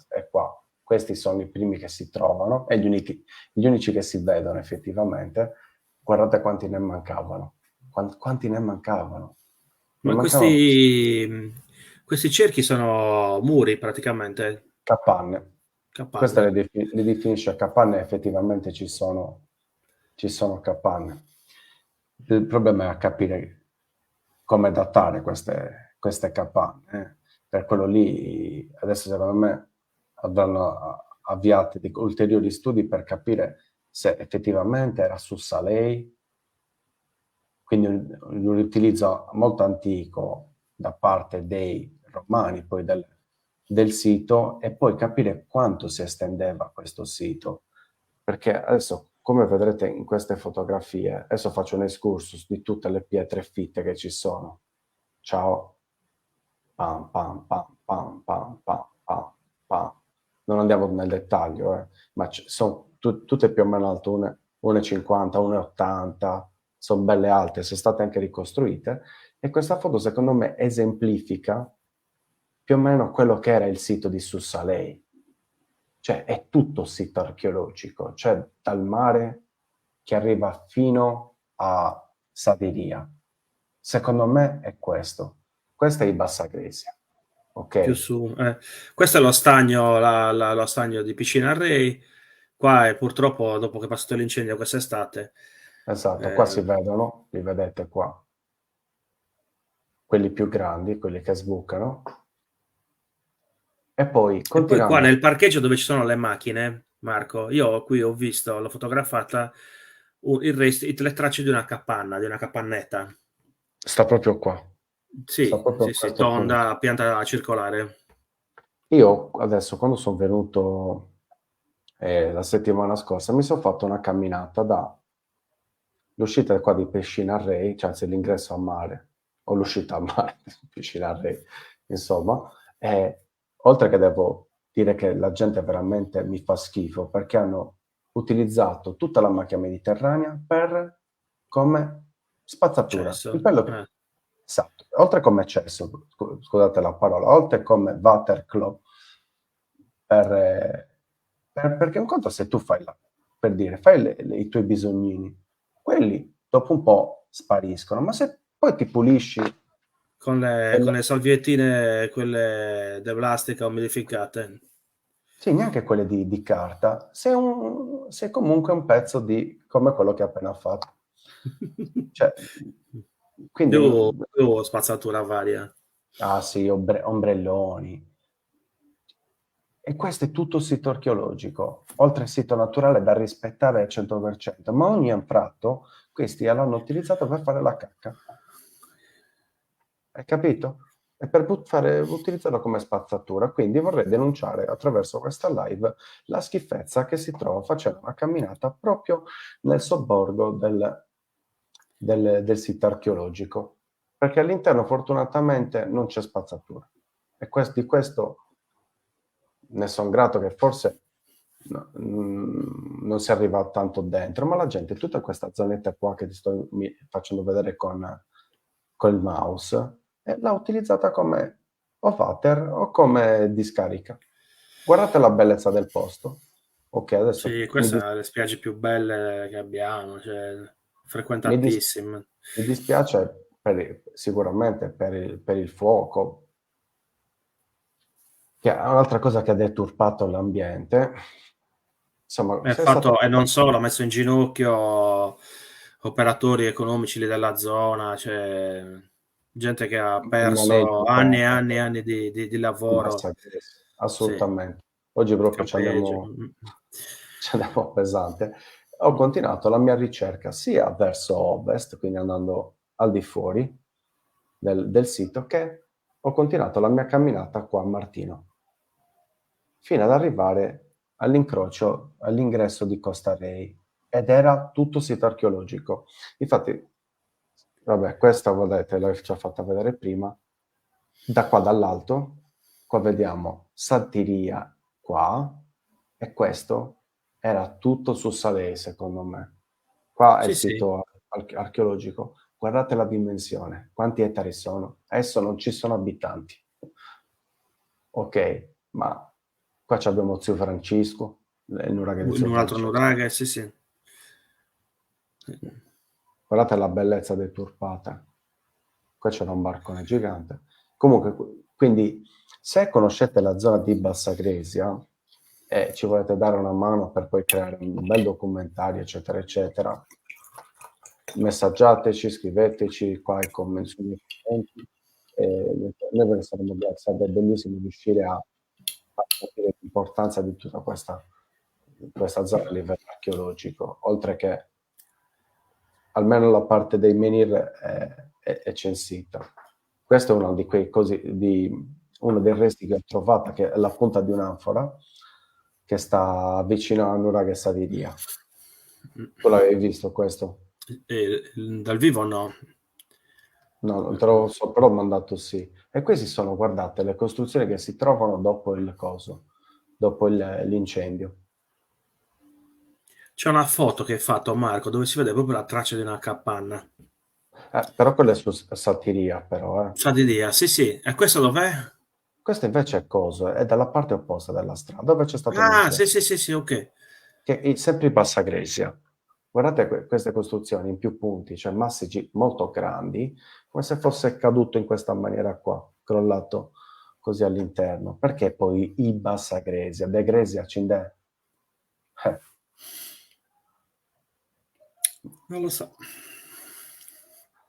è qua, questi sono i primi che si trovano e gli unici che si vedono effettivamente. Guardate quanti ne mancavano, quanti ne mancavano. Ne Ma mancavano questi cerchi sono muri praticamente, capanne. Queste capanne. le definisce capanne, effettivamente ci sono capanne. Il problema è a capire come datare queste capanne. Per quello lì, adesso secondo me avranno avviato ulteriori studi per capire se effettivamente era su Salei, quindi un utilizzo molto antico da parte dei romani, poi del sito, e poi capire quanto si estendeva questo sito. Perché adesso, come vedrete in queste fotografie, adesso faccio un excursus di tutte le pietre fitte che ci sono. Ciao. Pam, pam, pam, pam, pam, pam, pam, pam. Non andiamo nel dettaglio, ma sono tutte più o meno alte, 1,50, 1,80, sono belle alte, sono state anche ricostruite, e questa foto secondo me esemplifica più o meno quello che era il sito di Sussalei. Cioè è tutto sito archeologico, cioè dal mare che arriva fino a Sadiria. Secondo me è questo. Questo è il Bassagresia, Più ok? su. Questo è lo stagno, lo stagno di Piscina Array. Qua è purtroppo dopo che è passato l'incendio quest'estate. Esatto, qua si eh, vedono, li vedete qua, quelli più grandi, quelli che sbucano, e poi e poi qua continuando, nel parcheggio dove ci sono le macchine, Marco, io qui ho visto, l'ho fotografata, il resto, le tracce di una capanna, di una capannetta. sta proprio qua, sta Sì, proprio sì, in sì, questo punto. tonda, pianta circolare. Io adesso, quando sono venuto la settimana scorsa, mi sono fatto una camminata l'uscita qua di Pescina Rei, cioè anzi l'ingresso a mare, o l'uscita a mare di Pescina Rei, insomma, e oltre che devo dire che la gente veramente mi fa schifo, perché hanno utilizzato tutta la macchia mediterranea come spazzatura. Il Cesso. bello che, esatto, oltre come cesso, scusate la parola, oltre come waterclub, perché un conto se tu fai per dire, fai i tuoi bisognini, quelli dopo un po' spariscono, ma se poi ti pulisci, Con le salviettine, quelle de plastica umidificate. sì, neanche quelle di carta, sei comunque un pezzo di come quello che hai appena fatto. Cioè, quindi, Più spazzatura varia. ah sì, ombrelloni. E questo è tutto sito archeologico, oltre al sito naturale da rispettare al 100%, ma ogni anfratto questi l'hanno utilizzato per fare la cacca. Hai capito? E per utilizzarlo come spazzatura. Quindi vorrei denunciare attraverso questa live la schifezza che si trova facendo una camminata proprio nel sobborgo del sito archeologico. Perché all'interno fortunatamente non c'è spazzatura. E di questo ne sono grato, che forse non si arriva tanto dentro, ma la gente, tutta questa zonetta qua che ti sto facendo vedere col mouse, l'ha utilizzata come o water o come discarica. Guardate la bellezza del posto. Ok, adesso Sì, queste sono le spiagge più belle che abbiamo, cioè, mi dis- frequentatissime. mi dispiace sicuramente per il fuoco, che è un'altra cosa che ha deturpato l'ambiente. Insomma, se è stato E non fatto solo, ha messo in ginocchio operatori economici lì della zona, cioè gente che ha il perso maneggio anni e anni e economico anni di in lavoro. bassa crisi, Sì, assolutamente. Oggi proprio ci campeggio. andiamo, ci andiamo pesante. Ho continuato la mia ricerca sia verso ovest, quindi andando al di fuori del sito, che ho continuato la mia camminata qua a Martino, fino ad arrivare all'incrocio, all'ingresso di Costa Rei, ed era tutto sito archeologico. Infatti, vabbè, questa vedete, l'ho già fatta vedere prima. Da qua dall'alto, qua vediamo Saltiria qua, e questo era tutto su Salé, secondo me. Qua è il Sì, sì. sito archeologico. Guardate la dimensione, quanti ettari sono. Adesso non ci sono abitanti. Ok, ma qua abbiamo Zio Francesco, il nuraghe di Zio Un altro Francesco. nuraghe, sì, sì. Guardate la bellezza deturpata. Qua c'era un barcone gigante. Comunque, quindi, se conoscete la zona di Bassagresia e ci volete dare una mano per poi creare un bel documentario, eccetera, eccetera, messaggiateci, scriveteci qua ai commenti sui miei commenti. Noi ve ne saremo grati, sarebbe bellissimo riuscire a far capire l'importanza di tutta questa zona a livello archeologico, oltre che almeno la parte dei menhir è censita. Questo è uno di quei uno dei resti che ho trovato, che è la punta di un'anfora che sta vicino a Nuraghe Sadiria. Tu l'avevi visto questo? Dal vivo no. No, non te lo so, però ho mandato sì. E questi sono, guardate, le costruzioni che si trovano dopo il coso, dopo l'incendio. C'è una foto che hai fatto Marco dove si vede proprio la traccia di una capanna. Però quella è su Satiria, però. Sa di dia, sì, sì. E questo dov'è? Questo invece è coso, è dalla parte opposta della strada, dove c'è stato Ah, sì, l'incendio. sì, sì, sì, ok. Che è sempre in Bassa Grecia. Guardate queste costruzioni in più punti, cioè massicci molto grandi, come se fosse caduto in questa maniera qua, crollato così all'interno. Perché poi i Bassa Grecia, De Grecia Cindè? Eh, Non lo so.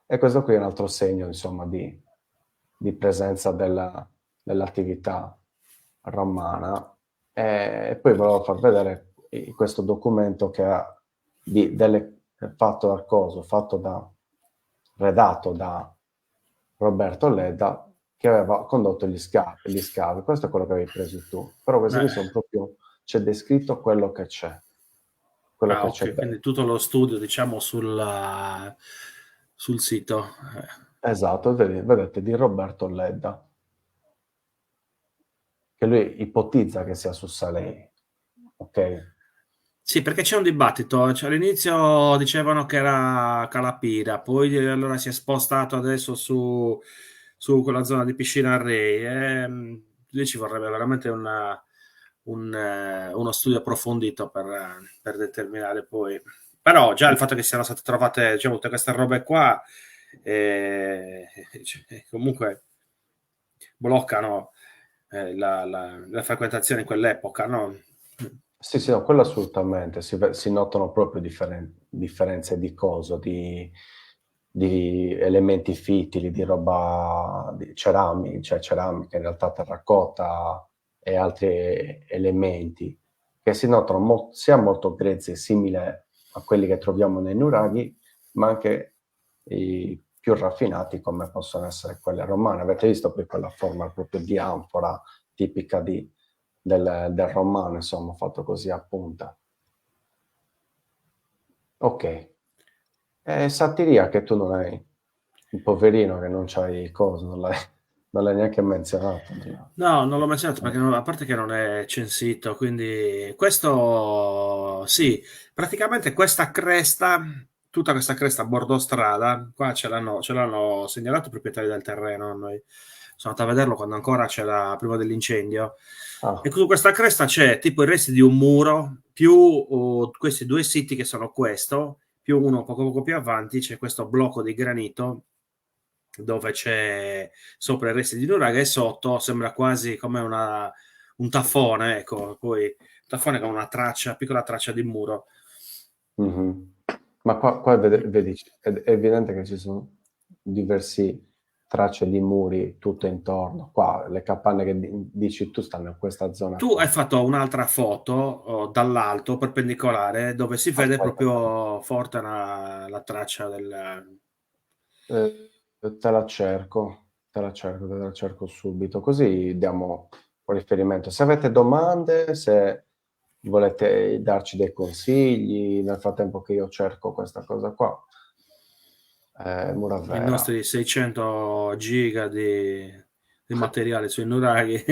E questo qui è un altro segno, insomma, di presenza dell'attività romana. E poi volevo far vedere questo documento che ha fatto dal coso, redatto da Roberto Ledda, che aveva condotto gli scavi. Questo è quello che avevi preso tu. Però questi qui sono proprio, c'è descritto quello che c'è. Quello Ah, che c'è ok, quindi tutto lo studio, diciamo, sul sito. esatto, vedete, di Roberto Ledda, che lui ipotizza che sia su Salei, ok? Sì, perché c'è un dibattito. Cioè, all'inizio dicevano che era Calapira, poi allora si è spostato adesso su quella zona di Piscina al Re. Lì ci vorrebbe veramente uno studio approfondito per determinare poi. Però già il fatto che siano state trovate, diciamo, tutte queste robe qua, cioè, comunque bloccano la frequentazione in quell'epoca, no? Sì, sì, no, quello assolutamente, si notano proprio differenze di coso, di elementi fittili, di roba, di cioè ceramica, in realtà terracotta e altri elementi, che si notano sia molto grezzi, simili a quelli che troviamo nei nuraghi, ma anche i più raffinati come possono essere quelle romane. Avete visto poi quella forma proprio di anfora tipica del romano, insomma, fatto così a punta. Ok. E Sattiria che tu non hai, un poverino che non c'hai cosa, non l'hai neanche menzionato. No, non l'ho menzionato perché a parte che non è censito, quindi questo sì, praticamente questa cresta, tutta questa cresta a bordo strada, qua ce l'hanno segnalato i proprietari del terreno a noi. sono andato a vederlo quando ancora c'era, prima dell'incendio, Ah, e su questa cresta c'è tipo i resti di un muro, più questi due siti che sono questo, più uno poco più avanti c'è questo blocco di granito dove c'è sopra i resti di un uragano e sotto sembra quasi come un tafone, ecco, poi un tafone con una traccia, piccola traccia di muro. mhm. Ma qua vedi, è evidente che ci sono diversi tracce di muri tutto intorno. Qua le capanne che dici tu stanno in questa zona Tu hai qua. fatto un'altra foto dall'alto, perpendicolare, dove si vede Aspetta, proprio forte la traccia del... te la cerco, te la cerco subito, così diamo un riferimento. Se avete domande, se volete darci dei consigli, nel frattempo che io cerco questa cosa qua, I Muravera. nostri 600 giga di materiale sui nuraghi.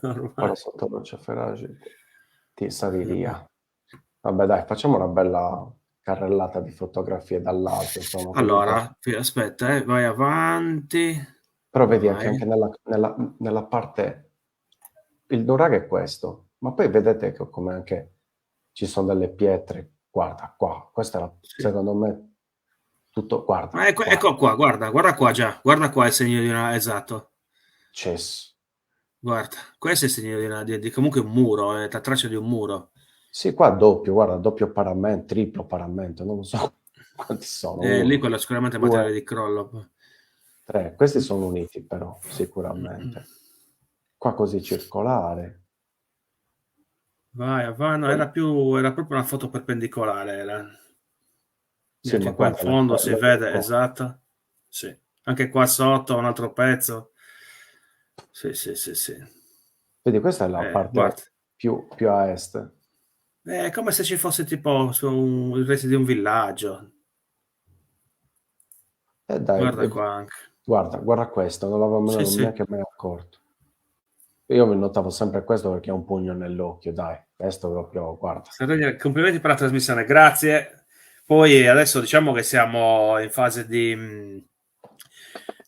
Ora Ormai. sotto luce Ferraggi ti Saviria. Vabbè, dai, facciamo una bella carrellata di fotografie dall'alto, insomma, così un po'. Allora, aspetta, vai avanti. Però vedi Vai. anche nella parte, il nuraghe è questo, ma poi vedete che come anche ci sono delle pietre. Guarda qua, questa era, Sì. secondo me, tutto, Ma guarda, qua, ecco qua, guarda qua già, guarda qua il segno di una, esatto. Chess. Guarda, questo è il segno di comunque un muro, la traccia di un muro. Sì, qua doppio, guarda, doppio paramento, triplo paramento, non lo so quanti sono, Lì uno, quello è sicuramente materiale due, di crollo. tre. Questi sono uniti però, sicuramente. Qua così circolare. Vai, vai, no, Poi- era proprio una foto perpendicolare. Era. Sì, ma Anche qua in guarda, fondo si vedete vede, qua. esatto. Sì. Anche qua sotto un altro pezzo. Sì, sì, sì, sì. Vedi, questa è la Guarda. parte più a est. È come se ci fosse tipo il resto di un villaggio. E dai, Guarda qua anche. guarda questo, non l'avevo Sì, sì. neanche mai accorto. Io mi notavo sempre questo perché ha un pugno nell'occhio, dai, questo proprio, guarda, Complimenti per la trasmissione, grazie. Poi adesso diciamo che siamo in fase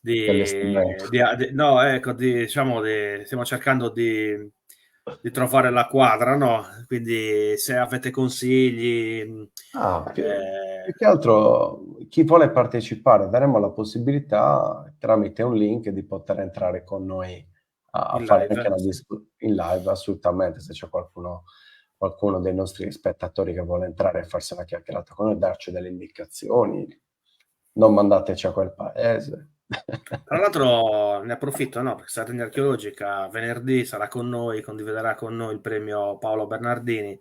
dell'estimento. no, ecco, diciamo stiamo cercando di trovare la quadra, no? Quindi se avete consigli, Ah, più eh, che altro chi vuole partecipare daremo la possibilità tramite un link di poter entrare con noi a in fare live. anche una Sì. in live, assolutamente, se c'è qualcuno dei nostri spettatori che vuole entrare e farsi una chiacchierata con noi, darci delle indicazioni, non mandateci a quel paese. Tra l'altro ne approfitto, no, perché Sardegna Archeologica venerdì sarà con noi, condividerà con noi il premio Paolo Bernardini,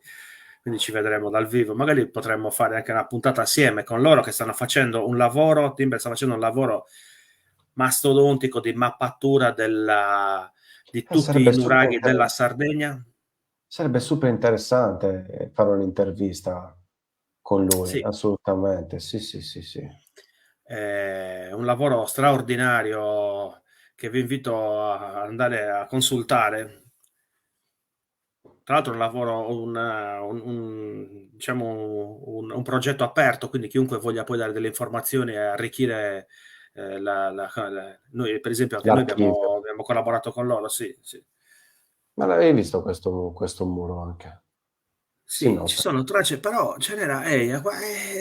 quindi ci vedremo dal vivo. Magari potremmo fare anche una puntata assieme con loro che stanno facendo un lavoro, Timber sta facendo un lavoro mastodontico di mappatura di tutti i Sarebbe super nuraghi della Sardegna. sarebbe super interessante fare un'intervista con lui, Sì, assolutamente. Sì, sì, sì, sì. un lavoro straordinario che vi invito a andare a consultare. Tra l'altro è un lavoro diciamo un progetto aperto, quindi chiunque voglia poi dare delle informazioni e arricchire, noi per esempio anche noi L'archivio. abbiamo collaborato con loro, sì, sì. Ma l'avevi visto questo muro anche? Si Sì, ci nota. sono tracce, però ce n'era qua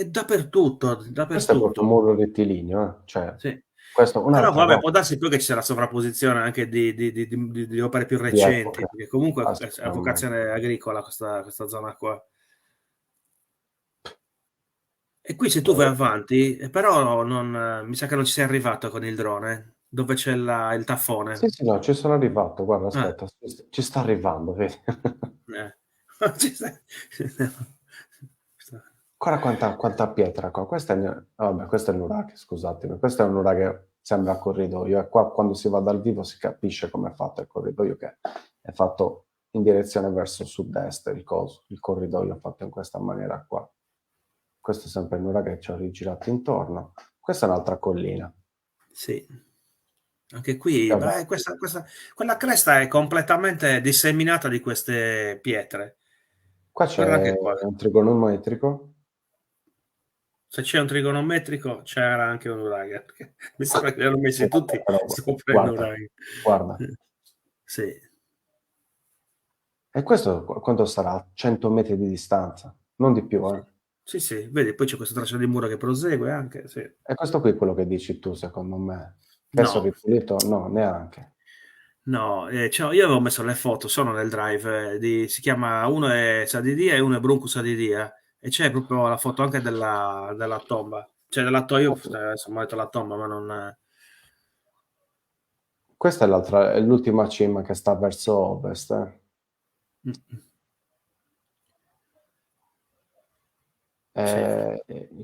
dappertutto, Questo è proprio un dappertutto. muro rettilineo, Cioè, Sì. questo Però un'altra vabbè, volta può darsi poi che ci sia la sovrapposizione anche di opere più di recenti, epoca, perché comunque è a assolutamente. vocazione agricola questa zona qua. E qui se tu vai avanti, però non mi sa che non ci sei arrivato con il drone, dove c'è il Sì, taffone. sì, no, ci sono arrivato. Guarda, Eh, aspetta, ci sta arrivando, vedi? eh. Ci sei Guarda quanta pietra qua. Vabbè, questo è il nuraghe, scusatemi. Questo è un nuraghe, sembra corridoio. E qua quando si va dal vivo si capisce come è fatto il corridoio, che è fatto in direzione verso sud-est, il corridoio è fatto in questa maniera qua. Questo è sempre il nuraghe che ci ha rigirato intorno. Questa è un'altra collina. Sì, anche qui, Vabbè, beh, quella cresta è completamente disseminata di queste pietre. qua Guarda c'è anche qua. un trigonometrico. Se c'è un trigonometrico c'era anche un uragano, perché mi sembra che li hanno messi tutti sopra il uragano. Guarda. Sì. E questo quanto sarà? 100 metri di distanza, non di più, eh? Sì, sì, vedi, poi c'è questo traccia di muro che prosegue anche, sì. E questo qui è quello che dici tu, secondo me. Adesso No. ripulito? No, neanche. No, cioè, io avevo messo le foto, sono nel drive, si chiama, uno è Sadidia e uno è Brunco Sadidia, e c'è proprio la foto anche della tomba, cioè della tomba, io adesso ho detto la tomba, ma non... Questa è l'ultima cima che sta verso ovest. Sì.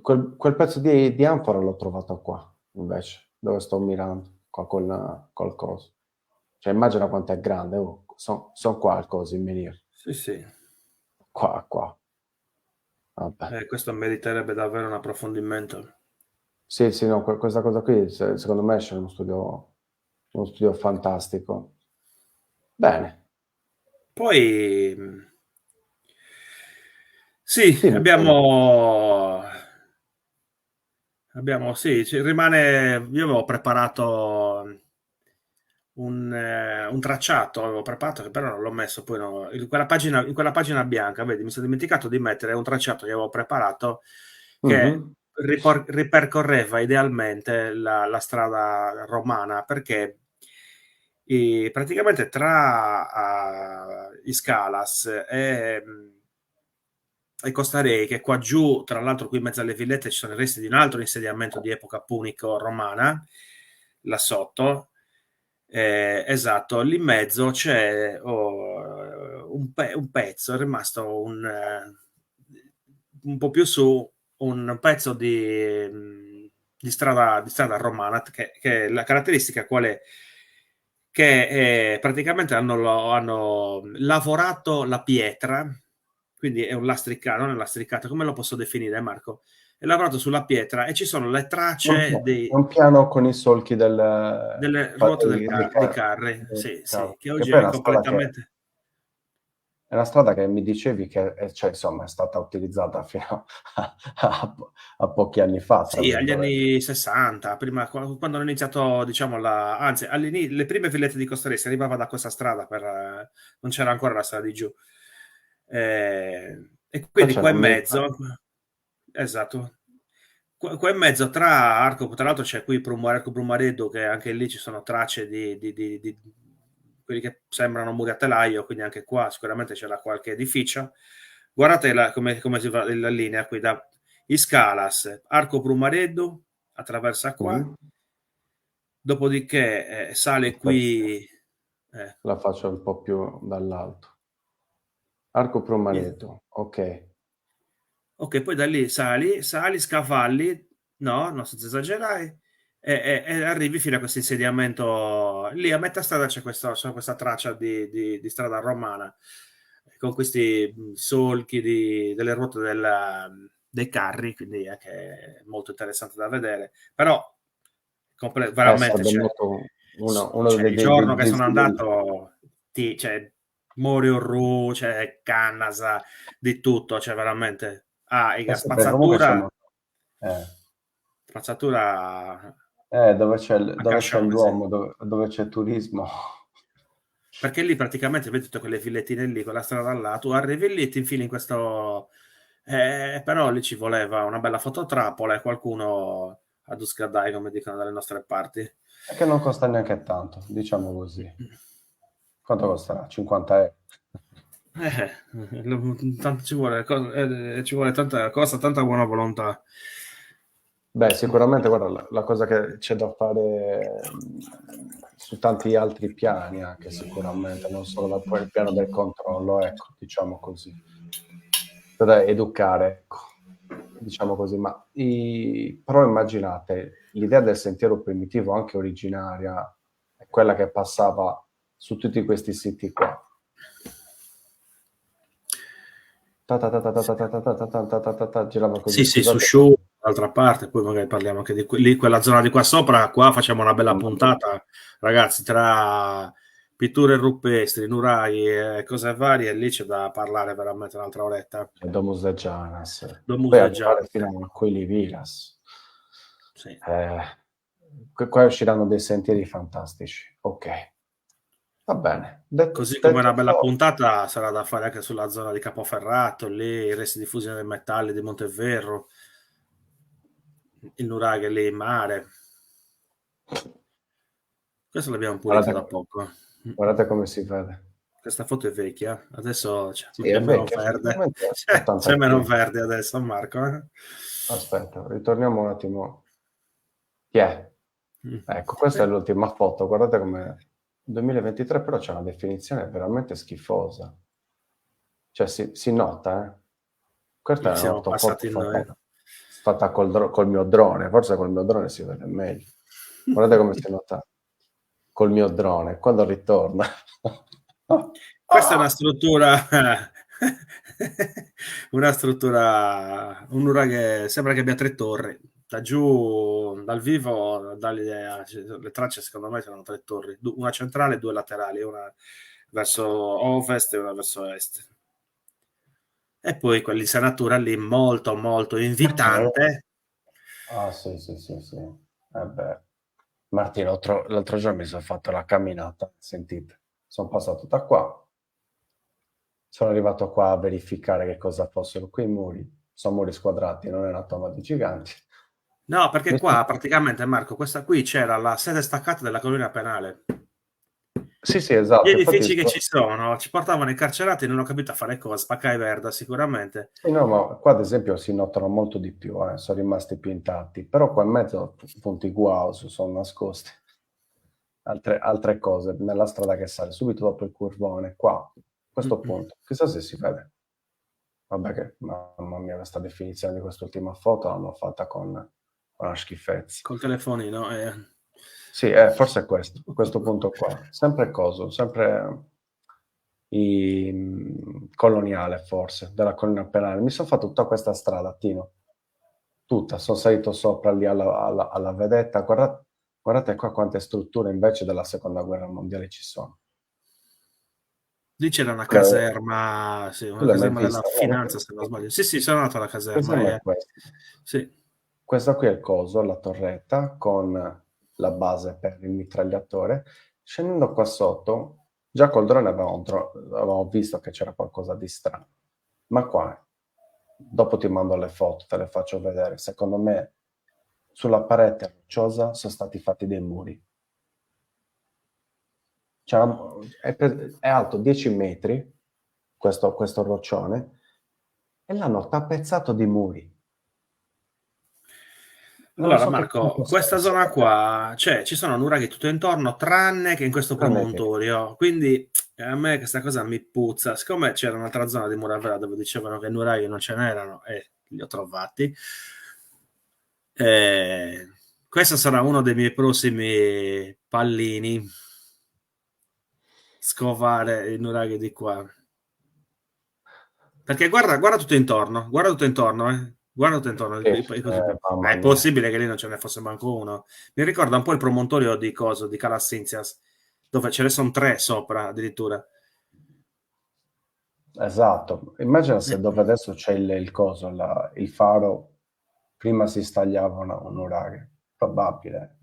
Quel pezzo di anfora l'ho trovato qua, invece, dove sto mirando, qua col coso. Cioè, immagina quanto è grande, sono qua il coso in menire. Sì, sì. Qua. Vabbè. Questo meriterebbe davvero un approfondimento. Sì, no, questa cosa qui, secondo me, c'è uno studio fantastico. Bene. Poi... Sì, Dimmi. abbiamo, sì, rimane, io avevo preparato un tracciato, avevo preparato, che però non l'ho messo poi no, in quella pagina bianca, vedi, mi sono dimenticato di mettere un tracciato che avevo preparato che ripercorreva idealmente la strada romana, perché praticamente tra Iscalas e Costarei, che qua giù, tra l'altro qui in mezzo alle villette ci sono i resti di un altro insediamento di epoca punico-romana, là sotto, esatto, lì in mezzo c'è un pezzo, è rimasto un po' più su, un pezzo di strada romana, che la caratteristica qual è? Che praticamente hanno lavorato la pietra, quindi è un lastricato, non è lastricato, come lo posso definire, Marco? È lavorato sulla pietra e ci sono le tracce Un piano con i solchi delle ruote dei carri, sì, che oggi è completamente... È una strada che mi dicevi che cioè, insomma, è stata utilizzata fino a pochi anni fa. Sì, agli anni 60, prima, quando hanno iniziato, diciamo, anzi, le prime villette di Costa Rica si arrivava da questa strada, non c'era ancora la strada di giù. E quindi qua in mezzo, esatto, qua in mezzo tra l'altro c'è qui Arco Brumareddo, che anche lì ci sono tracce di quelli che sembrano muri a telaio, quindi anche qua sicuramente c'era qualche edificio. Guardate come si va la linea qui da Iscalas, Arco Brumareddo, attraversa qua, dopodiché sale qui... La faccio un po' più dall'alto. Arco Brumareddo, ok. Ok, poi da lì sali, scavalli, no, senza esagerare, e arrivi fino a questo insediamento. Lì a metà strada c'è questa traccia di strada romana, con questi solchi delle ruote dei carri, quindi è molto interessante da vedere. Però veramente il giorno che sono andato Morio Ru, c'è Cannasa, di tutto, c'è veramente spazzatura dove c'è l'uomo, dove c'è turismo, perché lì praticamente vedi tutte quelle villettine lì con la strada là, tu arrivi lì, ti infili in questo però lì ci voleva una bella fototrappola e qualcuno ad Uscadai, come dicono dalle nostre parti, e che non costa neanche tanto, diciamo così. Quanto costerà? 50 €? Tanto ci vuole tanta buona volontà. Beh, sicuramente, guarda, la cosa che c'è da fare su tanti altri piani anche sicuramente, non solo il piano del controllo, ecco, diciamo così. Da educare, ecco, diciamo così, però immaginate, l'idea del sentiero primitivo, anche originaria, è quella che passava su tutti questi siti qua. Girava così. Sì, su Shu, dall'altra parte, poi magari parliamo anche di lì, quella zona di qua sopra, qua facciamo una bella puntata, ragazzi, pitture rupestri, nuraghi e cose varie, lì c'è da parlare veramente un'altra oretta. Domus de Janas. Domus Poi de arrivare Janas, fino a quelli Viras. sì. Qua usciranno dei sentieri fantastici. Ok, va bene. Così come una bella ciò, puntata sarà da fare anche sulla zona di Capoferrato, lì i resti di fusione dei metalli di Monteverro, il nuraghe lì in mare. Questo l'abbiamo pulito da poco. guardate come si vede. Questa foto è vecchia, adesso Sì, c'è è meno vecchio, verde. effettivamente C'è meno 85. verde adesso, Marco. Aspetta, ritorniamo un attimo. Chi è? Ecco, questa è Eh, l'ultima foto. Guardate come 2023, però c'è una definizione veramente schifosa. Cioè, si nota, eh? Questa è siamo un'ortofoto passati noi. fatta col mio drone. Forse col mio drone si vede meglio. Guardate come si nota col mio drone. Quando ritorna. Questa è una struttura, un nuraghe, sembra che abbia 3 torri. Da giù, dal vivo, dall'idea, le tracce secondo me sono 3 torri, una centrale e 2 laterali, una verso ovest e una verso est. E poi quell'insenatura lì molto molto invitante. Ah, sì, sì, sì, sì. Beh. Martino, l'altro giorno mi sono fatto la camminata, sentite, sono passato da qua, sono arrivato qua a verificare che cosa fossero quei muri, sono muri squadrati, non è una tomba di giganti. No, perché Mi son qua fatto- praticamente, Marco, questa qui c'era la sede staccata della colonia penale. Sì, sì, Gli esatto, infatti edifici che ci sono ci portavano i carcerati, non ho capito a fare cosa, spaccare Verda sicuramente. sì, no, ma qua ad esempio si notano molto di più, sono rimasti più intatti, però qua in mezzo punti guauso sono nascosti. Altre cose, nella strada che sale, subito dopo il curvone, qua, questo punto, chissà se si vede. Vabbè che, mamma mia, questa definizione di quest'ultima foto l'hanno fatta con una schifezza. Col telefonino. Sì, forse è questo punto qua. Sempre coso, sempre coloniale forse, della colonia penale. Mi sono fatto tutta questa strada, Tino. Tutta, sono salito sopra lì alla vedetta. Guardate qua quante strutture invece della seconda guerra mondiale ci sono. Lì c'era una Tu l'hai caserma, sì, tu una l'hai mai caserma della vista? finanza, se non sbaglio. Sì, sì, sono andato alla Questa caserma. non è questa. Sì. Questa qui è il coso, la torretta, con la base per il mitragliatore. Scendendo qua sotto, già col drone avevamo visto che c'era qualcosa di strano. Ma qua, dopo ti mando le foto, te le faccio vedere. Secondo me, sulla parete rocciosa sono stati fatti dei muri. È alto 10 metri, questo roccione, e l'hanno tappezzato di muri. Non Allora, so che Marco, questa senso. zona qua, cioè, ci sono nuraghi tutto intorno, tranne che in questo Tranne che promontorio. Quindi a me questa cosa mi puzza. Siccome c'era un'altra zona di Muravera dove dicevano che nuraghi non ce n'erano, e li ho trovati. Questo sarà uno dei miei prossimi pallini. Scovare i nuraghi di qua. Perché guarda tutto intorno, guarda tutto intorno, eh. Guarda tutto intorno. Ma mamma è mia. possibile che lì non ce ne fosse manco uno. Mi ricorda un po' il promontorio di Coso, di Calassinzias, dove ce ne sono 3 sopra addirittura. Esatto, immagina se dove adesso c'è il coso, il faro, prima si stagliava un uragano, probabile.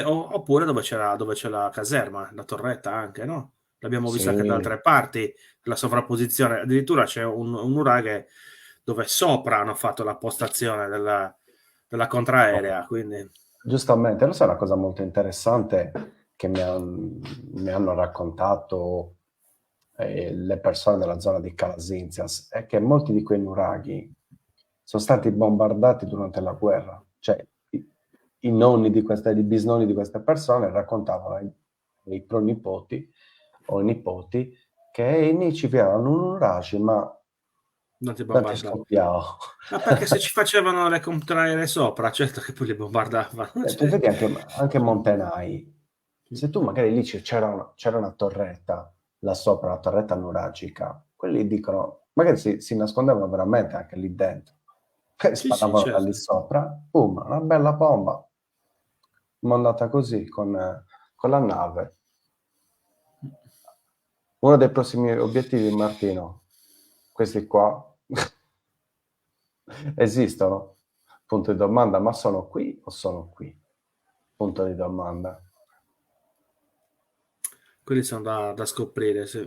Oppure dove c'è la caserma, la torretta anche, no? L'abbiamo vista anche da Sì, altre parti, la sovrapposizione. Addirittura c'è un nuraghe dove sopra hanno fatto la postazione della contraerea, quindi... giustamente, lo sai una cosa molto interessante che mi hanno raccontato le persone della zona di Calasinzias, è che molti di quei nuraghi sono stati bombardati durante la guerra, cioè i nonni i bisnonni di queste persone raccontavano ai pronipoti o ai nipoti che lì ci avevano un uragano, ma non ti non ti bombardano. scoppiavo. Ma perché se ci facevano le contraeree sopra, certo che poi li bombardavano. Tu Cioè... vedi anche Montenai, se tu magari lì c'era una torretta là sopra, una torretta nuragica, quelli dicono, magari si nascondevano veramente anche lì dentro, Sì, sì, sparavano da lì certo. sopra, boom, una bella bomba, mandata così con la nave. Uno dei prossimi obiettivi, Martino, questi qua esistono? Punto di domanda, ma sono qui o sono qui? Punto di domanda. Quelli sono da scoprire, sì.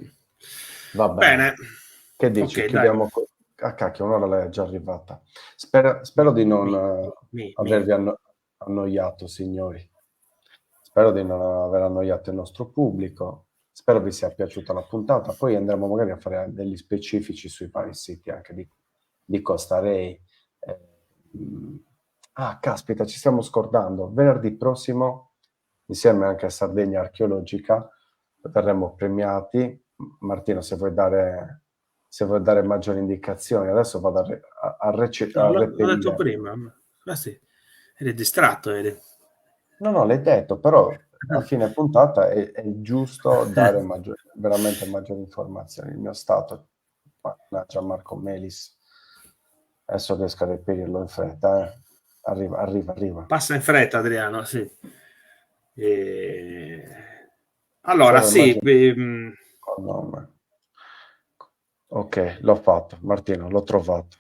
Va Bene. bene. Che dici? Ok, dai. Chiudiamo qua. Ah, cacchio, un'ora è già arrivata. Spero di non Mi. avervi annoiato, signori. Spero di non aver annoiato il nostro pubblico. Spero vi sia piaciuta la puntata. Poi andremo magari a fare degli specifici sui vari siti anche di Costa Rey. Caspita, ci stiamo scordando. Venerdì prossimo, insieme anche a Sardegna Archeologica, verremo premiati. Martino, se vuoi dare maggiori indicazioni, adesso vado No, a l'ho detto reperire. prima. Ah, sì. Eri distratto, eri. No, l'hai detto, però a fine puntata è giusto dare veramente maggiori informazioni. Il mio stato, mannaggia Marco Melis, adesso riesco a reperirlo in fretta, eh. Arriva. Passa in fretta, Adriano, sì. E... Allora, Serve sì. immagine col nome. Ok, l'ho fatto, Martino, l'ho trovato.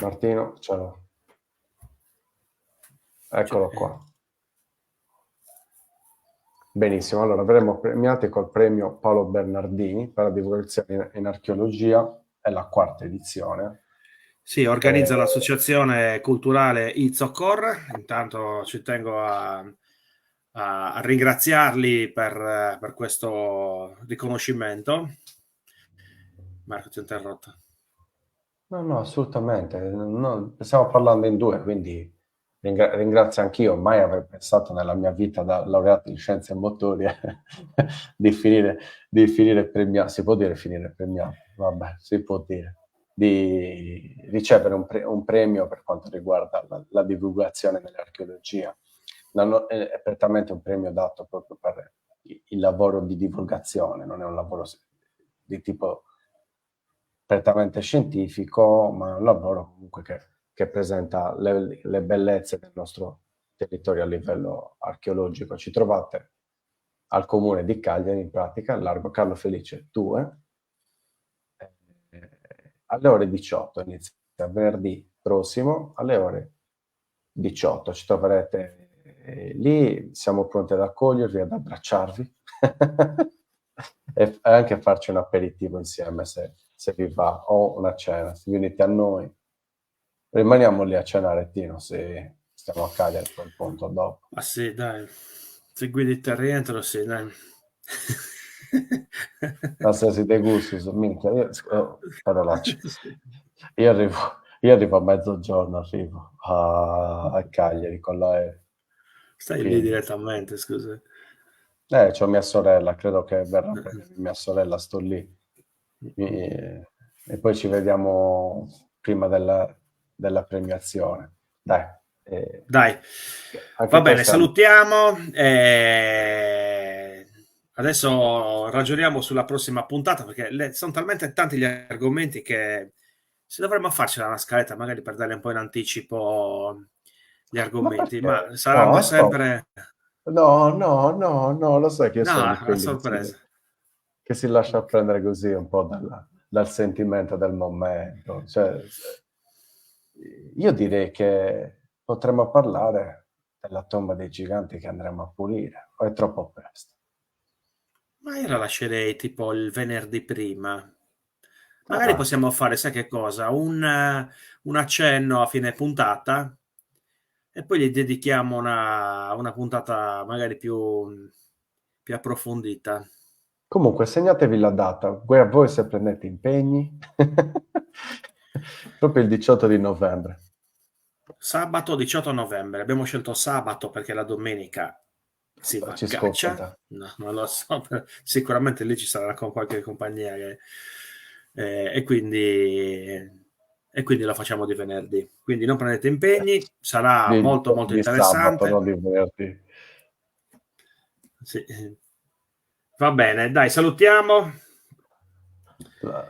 Martino, ce l'ho. Cioè, Eccolo qua. Benissimo, allora verremo premiati col premio Paolo Bernardini per la divulgazione in archeologia, è la 4ª edizione. sì, organizza l'associazione culturale Izocor. Intanto ci tengo a ringraziarli per questo riconoscimento. Marco, ti ho interrotto. No, assolutamente. No, stiamo parlando in due, quindi ringrazio anch'io. Mai avrei pensato nella mia vita da laureato in scienze motorie di finire premiato. Si può dire finire premiato? Vabbè, si può dire. Di ricevere un premio per quanto riguarda la divulgazione nell'archeologia. È prettamente un premio dato proprio per il lavoro di divulgazione, non è un lavoro di tipo prettamente scientifico, ma è un lavoro comunque che presenta le bellezze del nostro territorio a livello archeologico. Ci trovate al comune di Cagliari, in pratica, al largo Carlo Felice 2, alle ore 18. Inizia venerdì prossimo alle ore 18. Ci troverete lì, siamo pronti ad accogliervi, ad abbracciarvi e anche a farci un aperitivo insieme se vi va, o una cena, se venite a noi. Rimaniamo lì a cenare, Tino, se stiamo a Cagliari a quel punto dopo. Ma sì, dai. Se guidi il rientro, sì, dai. Qualsiasi De Gustus, minchia, parolacce. Sì. Io arrivo, io arrivo a mezzogiorno, arrivo a Cagliari con l'aereo. Stai lì Quindi, direttamente, scusa. c'ho mia sorella, credo che verrà a prendermi mia sorella, sto lì. E poi ci vediamo prima della premiazione. Dai, Dai, anche va bene, questa. salutiamo. Adesso ragioniamo sulla prossima puntata perché sono talmente tanti gli argomenti che se dovremmo farcela una scaletta magari per dare un po' in anticipo gli Ma argomenti, ma perché? No, saranno aspetta. sempre... No, lo sai che io No, sono di è una quelli sorpresa. che si lascia Ok. prendere così un po' dal sentimento del momento. Cioè, io direi che potremmo parlare della tomba dei giganti che andremo a pulire, o è troppo presto? Ma io la lascerei tipo il venerdì prima. Magari Ah, possiamo fare, sai che cosa? Un accenno a fine puntata e poi gli dedichiamo una puntata magari più approfondita. comunque segnatevi la data, voi a voi se prendete impegni, proprio il 18 di novembre. Sabato 18 novembre. Abbiamo scelto sabato perché la domenica si va a Ci caccia. sconta. No, non lo so, sicuramente lì ci sarà con qualche compagnia e quindi lo facciamo di venerdì. Quindi non prendete impegni, sarà molto molto Di sabato, non interessante. di venerdì. Sì. Va bene, dai, salutiamo.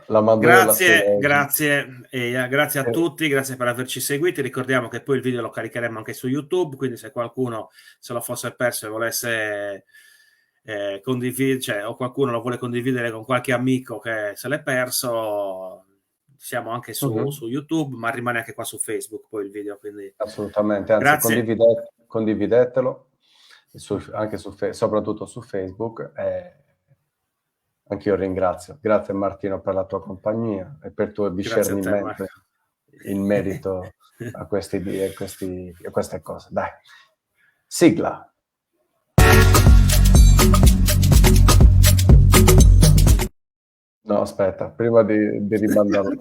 La mando io la Grazie, ciliegina. grazie, e grazie a tutti, grazie per averci seguiti. Ricordiamo che poi il video lo caricheremo anche su YouTube, quindi se qualcuno se lo fosse perso e volesse cioè, o qualcuno lo vuole condividere con qualche amico che se l'è perso, siamo anche su YouTube, ma rimane anche qua su Facebook poi il video, quindi assolutamente, anzi grazie. condividetelo, anche soprattutto su Facebook. Anch'io ringrazio. Grazie Martino per la tua compagnia e per il tuo Grazie a te, discernimento Marco. in merito a queste cose. Dai, sigla. No, aspetta, prima di rimandarlo.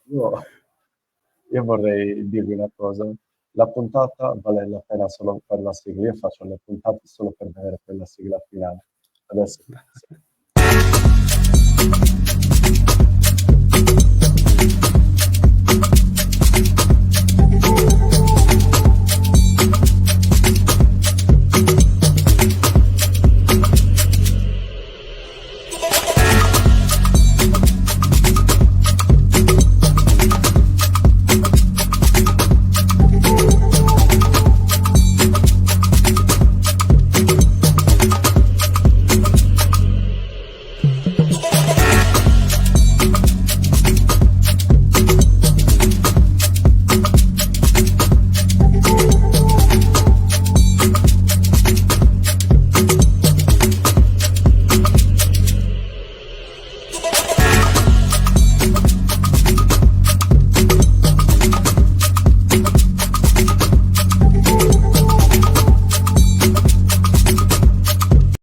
Io vorrei dirvi una cosa. La puntata vale la pena solo per la sigla. Io faccio le puntate solo per vedere quella sigla finale. Adesso